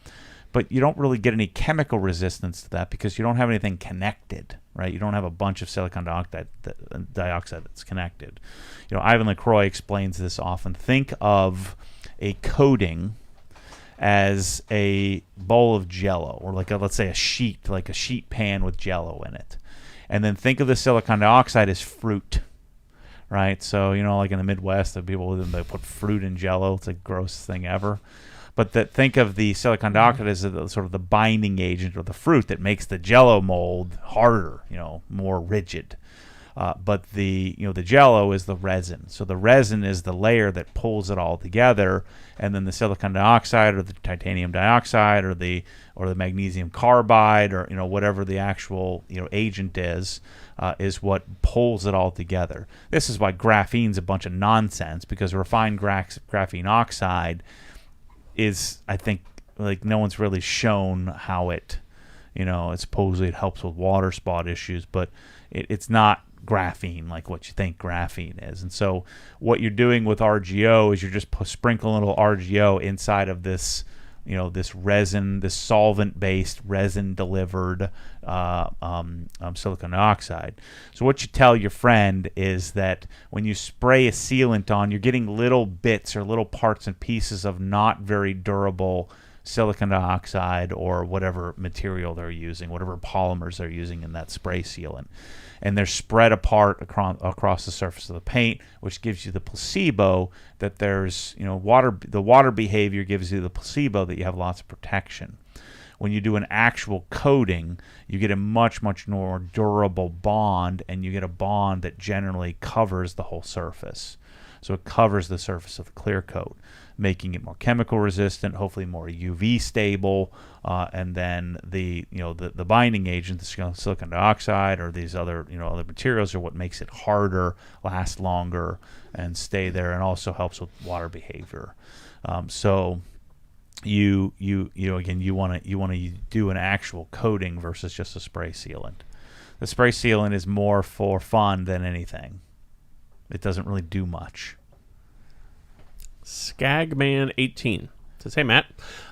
A: But you don't really get any chemical resistance to that because you don't have anything connected, right? You don't have a bunch of silicon dioxide that's connected. Ivan LaCroix explains this often. Think of a coating as a bowl of Jell-O, or let's say a sheet pan with Jell-O in it. And then think of the silicon dioxide as fruit, right? So, like in the Midwest, the people they put fruit in Jell-O. It's the grossest thing ever. But think of the silicon dioxide as sort of the binding agent or the fruit that makes the Jell-O mold harder, more rigid. But the Jell-O is the resin. So the resin is the layer that pulls it all together, and then the silicon dioxide or the titanium dioxide or the magnesium carbide or whatever the actual agent is what pulls it all together. This is why graphene's a bunch of nonsense, because refined graphene oxide is, I think, like no one's really shown how it supposedly it helps with water spot issues, but it's not graphene like what you think graphene is. And so what you're doing with RGO is you're just sprinkling a little RGO inside of this this resin, this solvent-based resin-delivered silicon dioxide. So what you tell your friend is that when you spray a sealant on, you're getting little bits or little parts and pieces of not very durable silicon dioxide or whatever material they're using, whatever polymers they're using in that spray sealant. And they're spread apart across the surface of the paint, which gives you the placebo that there's, water. The water behavior gives you the placebo that you have lots of protection. When you do an actual coating, you get a much, much more durable bond, and you get a bond that generally covers the whole surface. So it covers the surface of the clear coat, making it more chemical resistant, hopefully more UV stable, and then the binding agent, the silicon dioxide or these other other materials, are what makes it harder, last longer, and stay there, and also helps with water behavior. So you want to do an actual coating versus just a spray sealant. The spray sealant is more for fun than anything. It doesn't really do much.
B: Skagman18 says, "Hey Matt,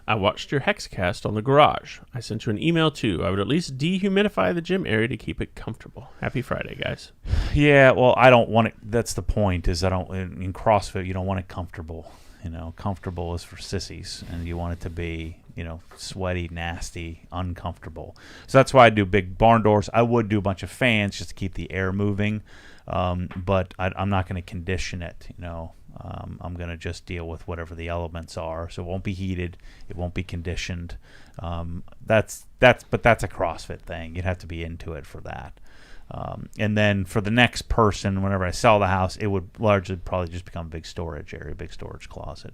B: I watched your Hexcast on the garage. I sent you an email too. I would at least dehumidify the gym area to keep it comfortable. Happy Friday, guys."
A: Yeah, well, I don't want it. That's the point. Is in CrossFit you don't want it comfortable. Comfortable is for sissies, and you want it to be sweaty, nasty, uncomfortable. So that's why I do big barn doors. I would do a bunch of fans just to keep the air moving, but I'm not going to condition it. I'm going to just deal with whatever the elements are. So it won't be heated. It won't be conditioned. That's a CrossFit thing. You'd have to be into it for that. And then for the next person, whenever I sell the house, it would largely probably just become a big storage area, big storage closet.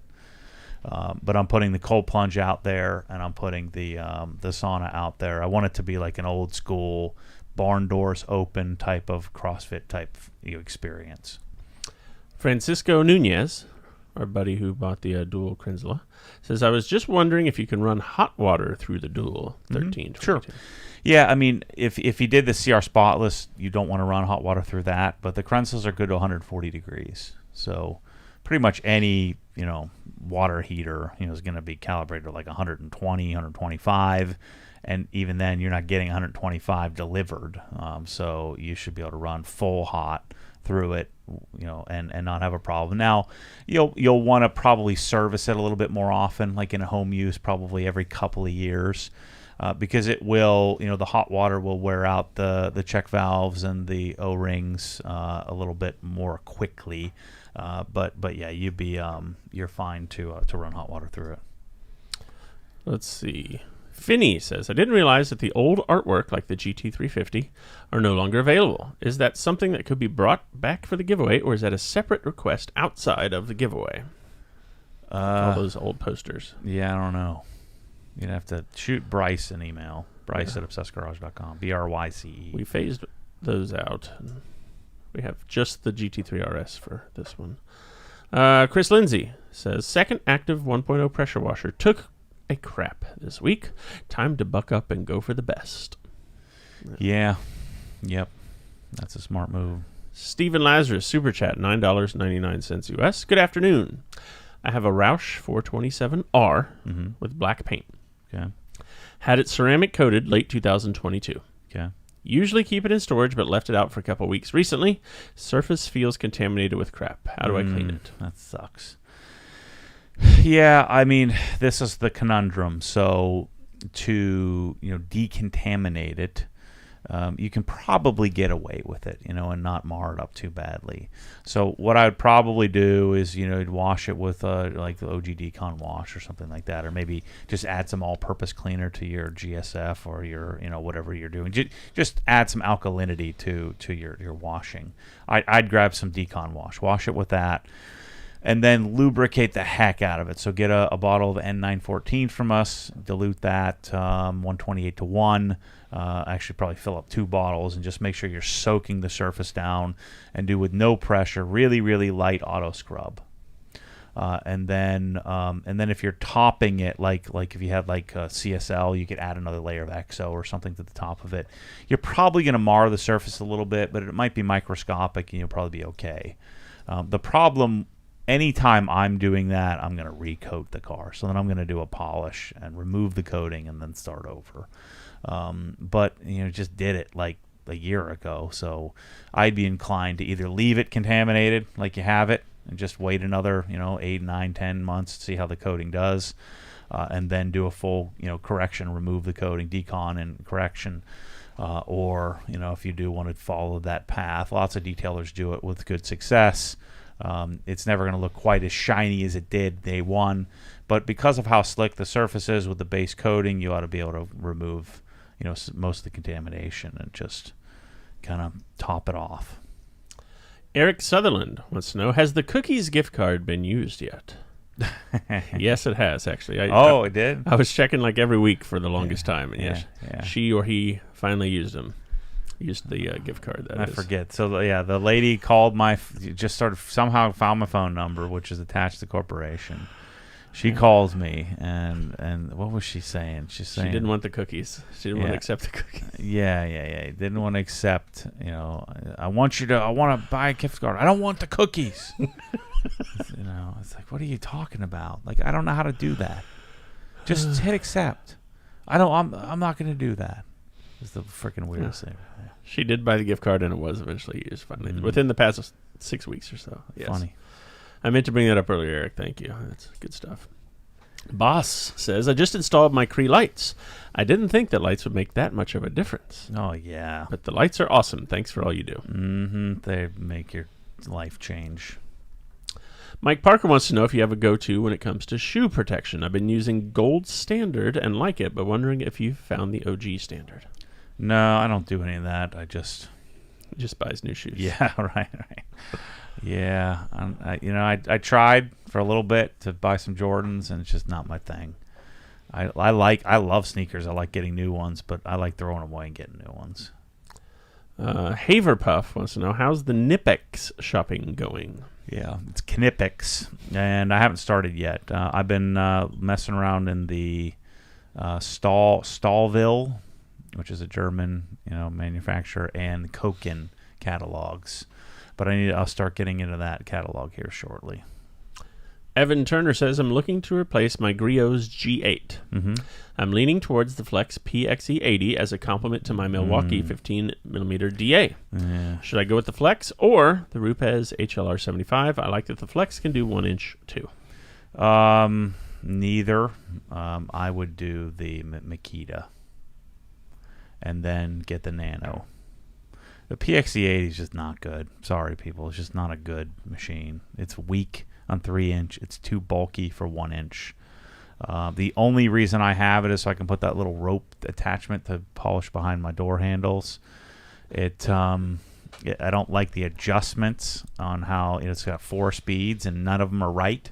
A: But I'm putting the cold plunge out there, and I'm putting the sauna out there. I want it to be like an old school barn doors open type of CrossFit type experience.
B: Francisco Nunez, our buddy who bought the Dual Crinzla, says, "I was just wondering if you can run hot water through the Dual 1322.
A: Sure. Yeah, I mean, if you did the CR Spotless, you don't want to run hot water through that, but the Crinzlas are good to 140 degrees. So pretty much any, water heater, is going to be calibrated like 120, 125, and even then you're not getting 125 delivered. So you should be able to run full hot through it, and not have a problem. Now, you'll want to probably service it a little bit more often, like in a home use, probably every couple of years. because it will, the hot water will wear out the check valves and the O-rings a little bit more quickly. But yeah, you're fine to run hot water through it.
B: Let's see. Finney says, I didn't realize that the old artwork, like the GT350, are no longer available. Is that something that could be brought back for the giveaway, or is that a separate request outside of the giveaway? All those old posters.
A: Yeah, I don't know. You'd have to shoot Bryce an email. Bryce at obsessedgarage.com. BRYCE.
B: We phased those out. We have just the GT3 RS for this one. Chris Lindsay says, second active 1.0 pressure washer took a crap this week. Time to buck up and go for the best.
A: Yeah. Yep. That's a smart move.
B: Stephen Lazarus, Super Chat, $9.99 US. Good afternoon. I have a Roush 427R with black paint.
A: Okay.
B: Had it ceramic coated late 2022.
A: Okay.
B: Usually keep it in storage, but left it out for a couple weeks recently. Surface feels contaminated with crap. How do I clean it?
A: That sucks. Yeah, I mean, this is the conundrum. So to decontaminate it, you can probably get away with it, and not mar it up too badly. So what I would probably do is, wash it with like the OG Decon wash or something like that, or maybe just add some all-purpose cleaner to your GSF or your, whatever you're doing. Just add some alkalinity to your washing. I'd grab some Decon wash it with that, and then lubricate the heck out of it. So get a bottle of N914 from us, dilute that 128 to 1. Actually probably fill up 2 bottles and just make sure you're soaking the surface down, and do with no pressure, really, really light auto scrub. And then if you're topping it, like if you had like CSL, you could add another layer of EXO or something to the top of it. You're probably going to mar the surface a little bit, but it might be microscopic and you'll probably be okay. The problem, anytime I'm doing that, I'm going to recoat the car. So then I'm going to do a polish and remove the coating and then start over. But just did it like a year ago, so I'd be inclined to either leave it contaminated like you have it and just wait another 8, 9, 10 months to see how the coating does, and then do a full correction, remove the coating, decon and correction, or if you do want to follow that path, lots of detailers do it with good success. It's never going to look quite as shiny as it did day one, but because of how slick the surface is with the base coating, you ought to be able to remove most of the contamination and just kind of top it off.
B: Eric Sutherland wants to know, has the Cookies gift card been used yet? Yes, it has, actually.
A: It did?
B: I was checking like every week for the longest time, and yes, she or he finally used them. Used the gift card.
A: I forget. So the lady called somehow found my phone number, which is attached to the corporation. She calls me, and what was she saying? She's saying
B: she didn't want the cookies. She didn't want to accept the cookies.
A: Yeah. Didn't want to accept. I want to buy a gift card. I don't want the cookies. It's like, what are you talking about? Like, I don't know how to do that. Just hit accept. I'm not going to do that. It's the freaking weirdest thing. Yeah.
B: She did buy the gift card, and it was eventually used finally within the past 6 weeks or so. Yes.
A: Funny.
B: I meant to bring that up earlier, Eric. Thank you. That's good stuff. Boss says, I just installed my Cree lights. I didn't think that lights would make that much of a difference.
A: Oh, yeah.
B: But the lights are awesome. Thanks for all you do.
A: Mm-hmm. They make your life change.
B: Mike Parker wants to know if you have a go-to when it comes to shoe protection. I've been using Gold Standard and like it, but wondering if you've found the OG Standard.
A: No, I don't do any of that. I just
B: buys new shoes.
A: Yeah, right. Yeah, I tried for a little bit to buy some Jordans, and it's just not my thing. I love sneakers. I like getting new ones, but I like throwing them away and getting new ones.
B: Haverpuff wants to know, how's the Knipex shopping going?
A: Yeah, it's Knipex, and I haven't started yet. I've been messing around in the Stahlville, which is a German manufacturer, and Koken catalogs. But I'll start getting into that catalog here shortly.
B: Evan Turner says, I'm looking to replace my Griot's G8.
A: Mm-hmm.
B: I'm leaning towards the Flex PXE80 as a complement to my Milwaukee 15mm DA.
A: Yeah.
B: Should I go with the Flex or the Rupes HLR75? I like that the Flex can do 1 inch too.
A: Neither. I would do the Makita. and then get the Nano. The PXE80 is just not good. Sorry, people. It's just not a good machine. It's weak on 3-inch. It's too bulky for 1-inch. The only reason I have it is so I can put that little rope attachment to polish behind my door handles. I don't like the adjustments on how it's got 4 speeds and none of them are right.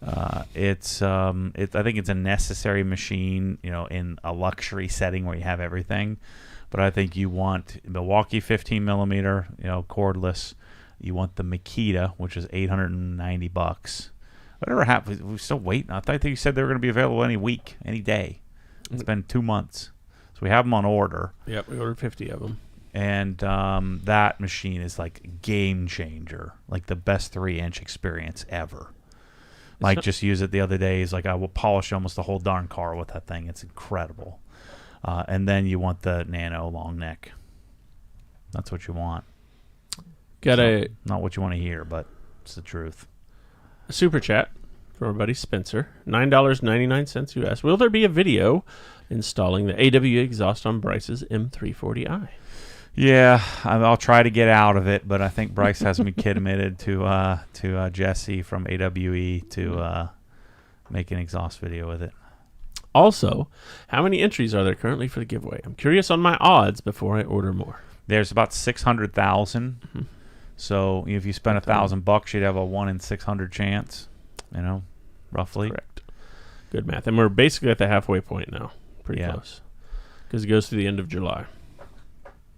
A: I think it's a necessary machine, in a luxury setting where you have everything. But I think you want Milwaukee 15 millimeter, cordless. You want the Makita, which is $890. Whatever happened? We're still waiting. I think you said they were going to be available any week, any day. It's been 2 months, so we have them on order.
B: Yep, we ordered 50 of them.
A: And that machine is like game changer, like the best 3-inch experience ever. Mike just used it the other day. He's like, I will polish almost the whole darn car with that thing. It's incredible. And then you want the Nano long neck. That's what you want. Not what you want to hear, but it's the truth.
B: A super chat from our buddy Spencer. $9.99 US. Will there be a video installing the AWE exhaust on Bryce's M340i?
A: Yeah, I'll try to get out of it, but I think Bryce has me committed to Jesse from AWE to make an exhaust video with it.
B: Also, how many entries are there currently for the giveaway? I'm curious on my odds before I order more.
A: There's about 600,000. Mm-hmm. So if you spend $1,000, you'd have a 1 in 600 chance. Roughly.
B: Correct. Good math. And we're basically at the halfway point now. Pretty close. Because it goes to the end of July.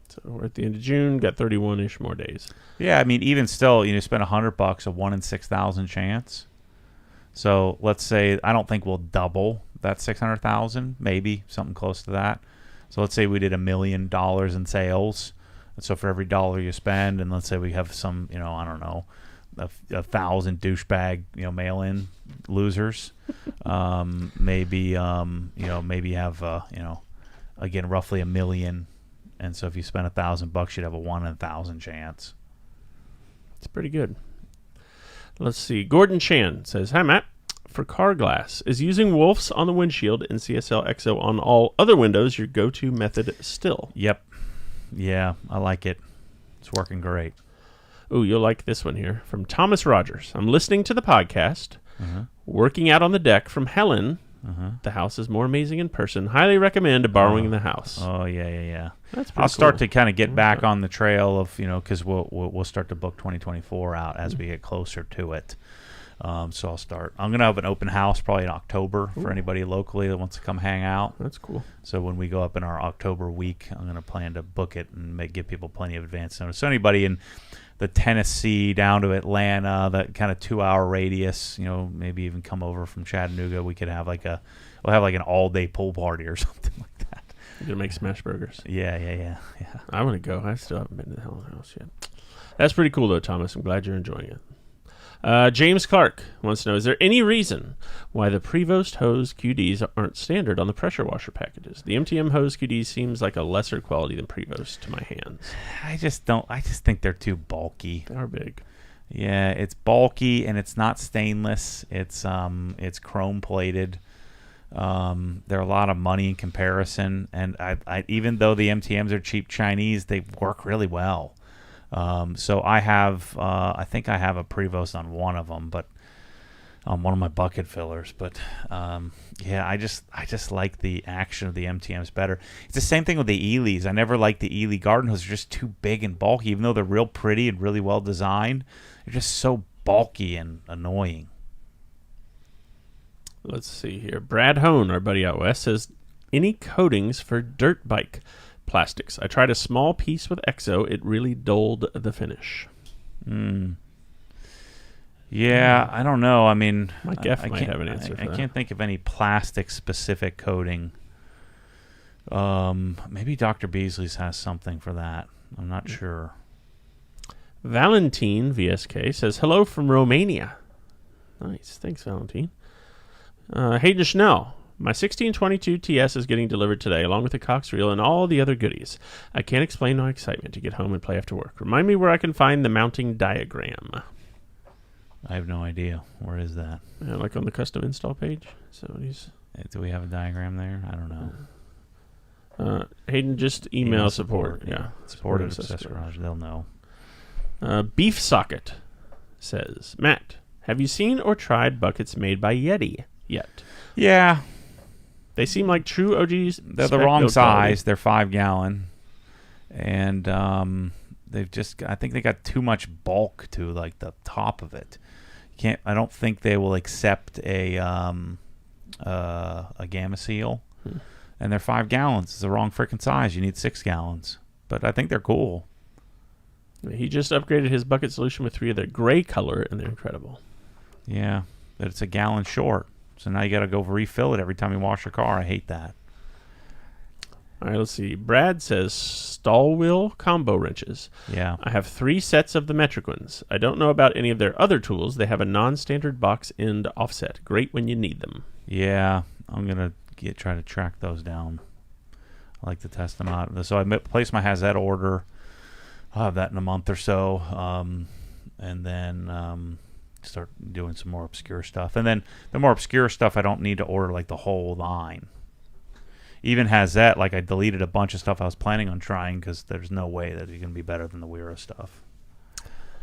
B: So we're at the end of June, got 31-ish more days.
A: Yeah, I mean, even still, spend $100, a 1 in 6,000 chance. So let's say, I don't think we'll double that 600,000, maybe something close to that. So let's say we did $1 million in sales. And so for every dollar you spend, and let's say we have some, I don't know, 1,000 douchebag, mail-in losers, maybe have, again, roughly $1 million. And so if you spend $1,000, you'd have a 1 in 1,000 chance.
B: It's pretty good. Let's see. Gordon Chan says, "Hi, Matt. For car glass, is using Wolf's on the windshield in CSL XO on all other windows your go-to method still?"
A: Yep. Yeah, I like it. It's working great.
B: Ooh, you'll like this one here from Thomas Rogers. "I'm listening to the podcast, working out on the deck from Helen. The house is more amazing in person. Highly recommend borrowing the house."
A: Oh, yeah.
B: That's
A: I'll start to kind of get back on the trail of, because we'll start to book 2024 out as we get closer to it. So I'll start. I'm going to have an open house probably in October for anybody locally that wants to come hang out.
B: That's cool.
A: So when we go up in our October week, I'm going to plan to book it and give people plenty of advance notice. So anybody in the Tennessee down to Atlanta, that kind of 2-hour radius, maybe even come over from Chattanooga, we could have we'll have like an all-day pool party or something like that.
B: You're going to make smash burgers.
A: Yeah.
B: I want to go. I still haven't been to the Helen house yet. That's pretty cool, though, Thomas. I'm glad you're enjoying it. James Clark wants to know, is there any reason why the Prevost hose QDs aren't standard on the pressure washer packages? The MTM hose QD seems like a lesser quality than Prevost to my hands.
A: I just think they're too bulky.
B: They are big.
A: Yeah, it's bulky and it's not stainless. It's chrome plated. They're a lot of money in comparison, and I even though the MTMs are cheap Chinese, they work really well. So I think I have a Prevost on one of them, but on one of my bucket fillers. But I just like the action of the MTMs better. It's the same thing with the Elys. I never liked the Ely garden hose. They're just too big and bulky, even though they're real pretty and really well designed. They're just so bulky and annoying.
B: Let's see here. Brad Hone, our buddy out west, says, "Any coatings for dirt bike plastics? I tried a small piece with EXO. It really dulled the finish."
A: Yeah, I don't know. I mean,
B: Mike F might have an answer for that.
A: I can't think of any plastic-specific coating. Maybe Dr. Beasley's has something for that. I'm not sure.
B: Valentine VSK says, "Hello from Romania." Nice. Thanks, Valentine. Hayden Schnell. "My 1622 TS is getting delivered today, along with the Cox reel and all the other goodies. I can't explain my excitement to get home and play after work. Remind me where I can find the mounting diagram."
A: I have no idea. Where is that?
B: Like on the custom install page. So he's.
A: Do we have a diagram there? I don't know.
B: Hayden, just email support. Yeah.
A: Support at Obsessed Garage. They'll know.
B: Beef Socket says, Matt, have you seen or tried buckets made by Yeti yet?
A: Yeah.
B: They seem like true OGs.
A: They're the wrong size. They're 5 gallon. And I think they got too much bulk to like the top of it. I don't think they will accept a Gamma Seal. And they're 5 gallons. It's the wrong freaking size. You need 6 gallons. But I think they're cool.
B: He just upgraded his bucket solution with 3 of their gray color, and they're incredible.
A: Yeah, but it's a gallon short. So now you got to go refill it every time you wash your car. I hate that.
B: All right, let's see. Brad says stall wheel combo wrenches.
A: Yeah.
B: I have 3 sets of the metric ones. I don't know about any of their other tools. They have a non-standard box end offset. Great when you need them.
A: Yeah, I'm going to try to track those down. I like to test them out. So I placed my Hazette order. I'll have that in a month or so. And then start doing some more obscure stuff. And then the more obscure stuff, I don't need to order like the whole line. Even Hazette, like I deleted a bunch of stuff I was planning on trying because there's no way that it's going to be better than the Wera stuff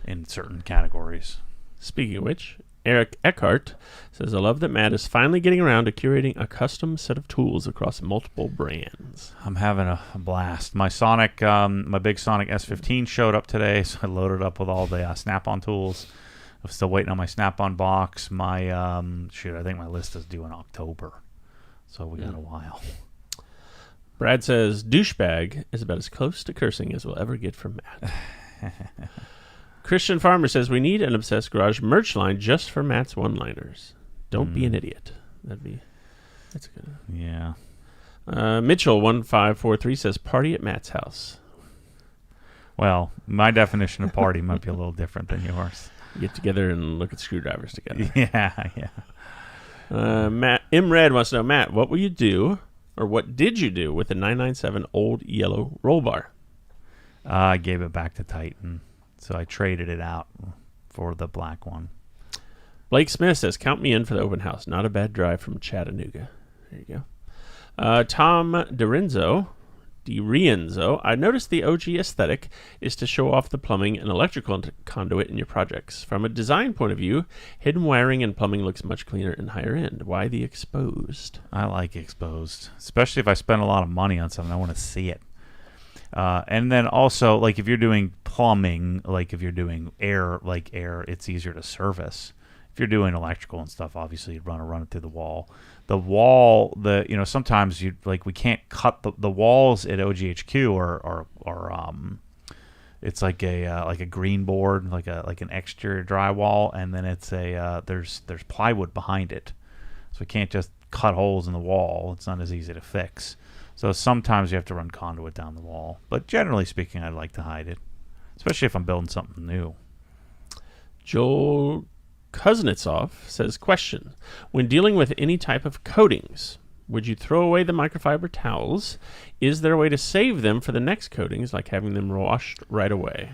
A: in certain categories.
B: Speaking of which, Eric Eckhart says, I love that Matt is finally getting around to curating a custom set of tools across multiple brands.
A: I'm having a blast. My Sonic, my big Sonic S15 showed up today, so I loaded up with all the Snap-on tools. I'm still waiting on my Snap-on box. My I think my list is due in October, so we got a while.
B: Brad says, douchebag is about as close to cursing as we'll ever get from Matt. Christian Farmer says, we need an Obsessed Garage merch line just for Matt's one-liners. Don't be an idiot. That's good.
A: Yeah.
B: Mitchell1543 says, party at Matt's house.
A: Well, my definition of party might be a little different than yours.
B: Get together and look at screwdrivers together.
A: Yeah.
B: Matt Imred wants to know, Matt, what will you do, or what did you do with the 997 old yellow roll bar?
A: I gave it back to Titan, so I traded it out for the black one.
B: Blake Smith says, count me in for the open house. Not a bad drive from Chattanooga. There you go. Tom DiRienzo, I noticed the OG aesthetic is to show off the plumbing and electrical conduit in your projects. From a design point of view, hidden wiring and plumbing looks much cleaner and higher end. Why the exposed?
A: I like exposed, especially if I spend a lot of money on something. I want to see it. And then also, like if you're doing plumbing, like if you're doing air, it's easier to service. If you're doing electrical and stuff, obviously you'd run it through the wall. The wall, sometimes we can't cut the walls at OGHQ are it's like a green board, like an exterior drywall, and then it's there's plywood behind it, so we can't just cut holes in the wall. It's not as easy to fix. So sometimes you have to run conduit down the wall. But generally speaking, I'd like to hide it, especially if I'm building something new.
B: Joel Kuznetsov says, question, when dealing with any type of coatings, would you throw away the microfiber towels? Is there a way to save them for the next coatings, like having them washed right away?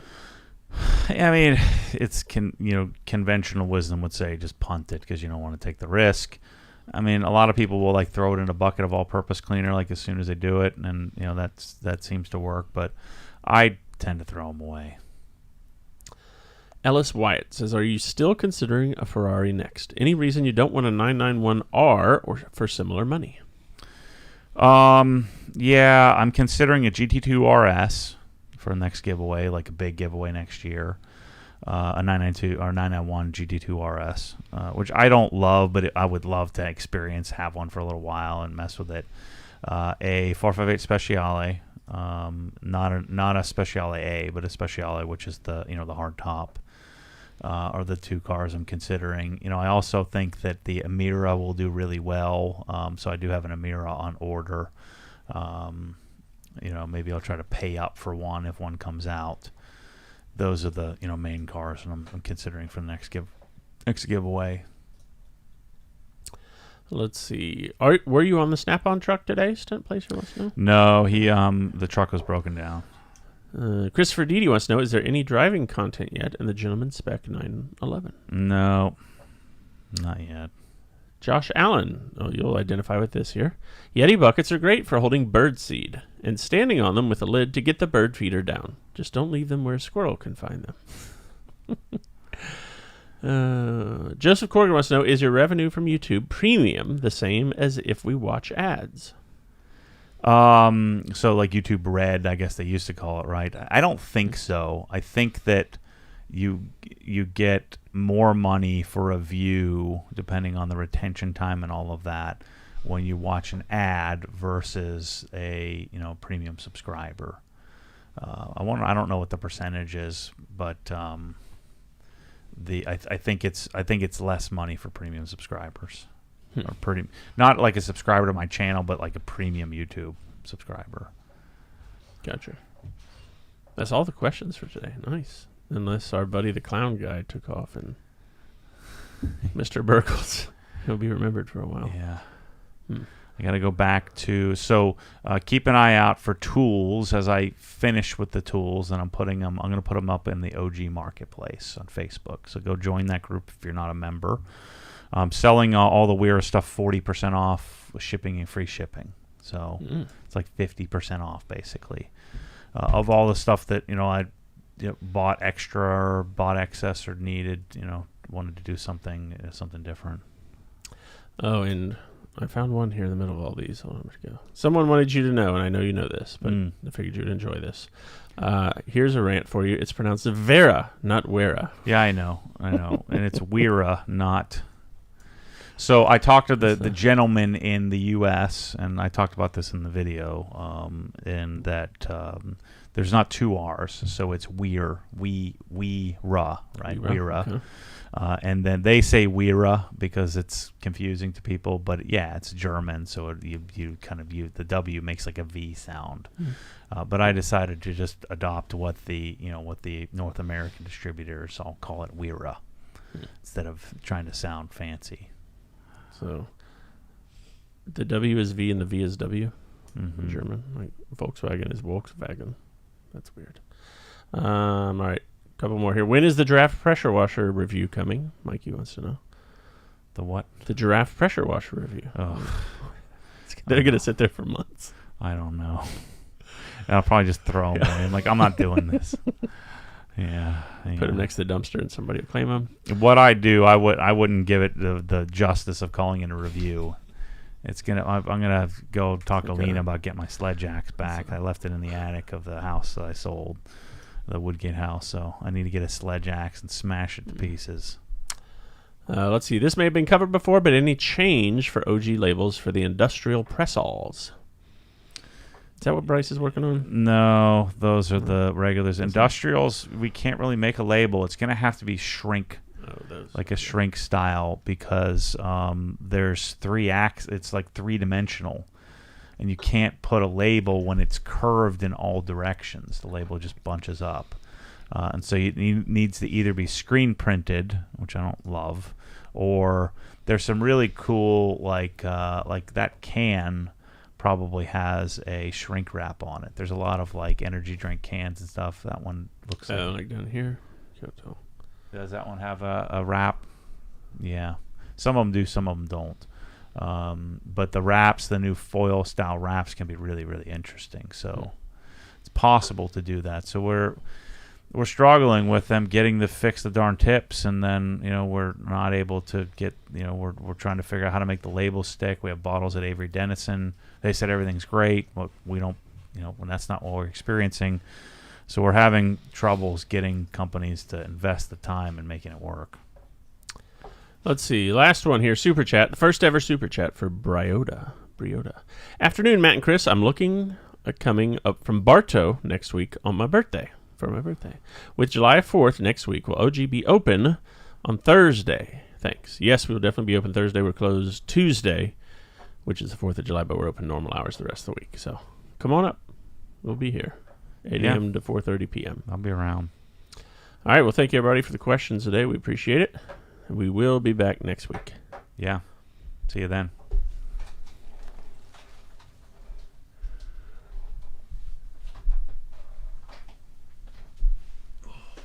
A: I mean, it's conventional wisdom would say just punt it because you don't want to take the risk. I mean, a lot of people will throw it in a bucket of all-purpose cleaner as soon as they do it, and that seems to work. But I tend to throw them away.
B: Ellis Wyatt says, are you still considering a Ferrari next? Any reason you don't want a 991R or for similar money?
A: Yeah, I'm considering a GT2 RS for the next giveaway, like a big giveaway next year. A 992 or 991 GT2 RS, which I don't love, but I would love to have one for a little while and mess with it. A 458 Speciale, not a Speciale A, but a Speciale, which is the hard top. Are the two cars I'm considering. I also think that the Amira will do really well. So I do have an Amira on order. Maybe I'll try to pay up for one if one comes out. Those are the main cars that I'm considering for the next giveaway.
B: Let's see. Were you on the Snap-on truck today? Stunt Placer wants to know.
A: No, the truck was broken down.
B: Christopher Dede wants to know, is there any driving content yet in the Gentleman Spec 911?
A: No, not yet.
B: Josh Allen, you'll identify with this here. Yeti buckets are great for holding birdseed. and standing on them with a lid to get the bird feeder down. Just don't leave them where a squirrel can find them. Joseph Corgan wants to know, is your revenue from YouTube Premium the same as if we watch ads?
A: So like YouTube Red, I guess they used to call it, right? I don't think so. I think that you get more money for a view depending on the retention time and all of that when you watch an ad versus a premium subscriber. I don't know what the percentage is, but I think it's less money for premium subscribers. Or not like a subscriber to my channel, but like a premium YouTube subscriber.
B: Gotcha. That's all the questions for today. Nice. Unless our buddy the clown guy took off and Mr. Burkles, he'll be remembered for a while.
A: Yeah. I got to go back to, keep an eye out for tools as I finish with the tools, and I'm going to put them up in the OG Marketplace on Facebook. So go join that group if you're not a member. I'm selling all the Weira stuff 40% off with shipping and free shipping. So it's like 50% off basically of all the stuff that I bought extra or bought excess or needed. Wanted to do something different.
B: Oh, and I found one here in the middle of all these. Hold on, where'd it go? Someone wanted you to know, and I know you know this, but I figured you'd enjoy this. Here's a rant for you. It's pronounced Vera, not Wera.
A: Yeah, I know, and it's Weira, not. So I talked to the gentleman in the U.S., and I talked about this in the video, in that there's not two R's, so it's Weira, right? Weira.
B: Okay.
A: And then they say Weira because it's confusing to people, but yeah, it's German, so you kind of the W makes like a V sound. But I decided to just adopt what the North American distributors all call it, Weira, instead of trying to sound fancy.
B: So the W is V and the V is W in German. Like Volkswagen is Volkswagen. That's weird. All right. A couple more here. When is the Giraffe pressure washer review coming? Mikey wants to know.
A: The what?
B: The Giraffe pressure washer review.
A: Oh.
B: They're going to sit there for months.
A: I don't know. I'll probably just throw them away. I'm like, I'm not doing this. Yeah.
B: Put them next to the dumpster and somebody will claim them.
A: What I do, I wouldn't give it the justice of calling it a review. I'm gonna go talk to Lena about getting my sledge axe back. I left it in the attic of the house that I sold, the Woodgate house. So I need to get a sledge axe and smash it to pieces.
B: Let's see. This may have been covered before, but any change for OG labels for the industrial press-alls? Is that what Bryce is working on?
A: No, those are the regulars. Industrials, we can't really make a label. It's going to have to be shrink, like a shrink style, because there's 3 axes. It's like 3-dimensional, and you can't put a label when it's curved in all directions. The label just bunches up, and so it needs to either be screen printed, which I don't love, or there's some really cool like that can probably has a shrink wrap on it. There's a lot of like energy drink cans and stuff. That one looks
B: like down here. Can't tell.
A: Does that one have a wrap? Yeah. Some of them do, some of them don't. But the wraps, the new foil style wraps, can be really, really interesting. So it's possible to do that. So we're struggling with them getting to fix the darn tips, and then we're not able to get we're trying to figure out how to make the labels stick. We have bottles at Avery Dennison. They said everything's great, but we don't when that's not what we're experiencing. So we're having troubles getting companies to invest the time in making it work.
B: Let's see. Last one here. Super Chat. The first ever Super Chat for Briota. Afternoon, Matt and Chris. I'm looking at coming up from Bartow next week on my birthday. For my birthday. With July 4th next week, will OG be open on Thursday? Thanks. Yes, we will definitely be open Thursday. We're closed Tuesday, which is the 4th of July, but we're open normal hours the rest of the week. So come on up. We'll be here. 8 a.m. to 4:30 p.m.
A: I'll be around.
B: All right. Well, thank you, everybody, for the questions today. We appreciate it. We will be back next week.
A: Yeah. See you then.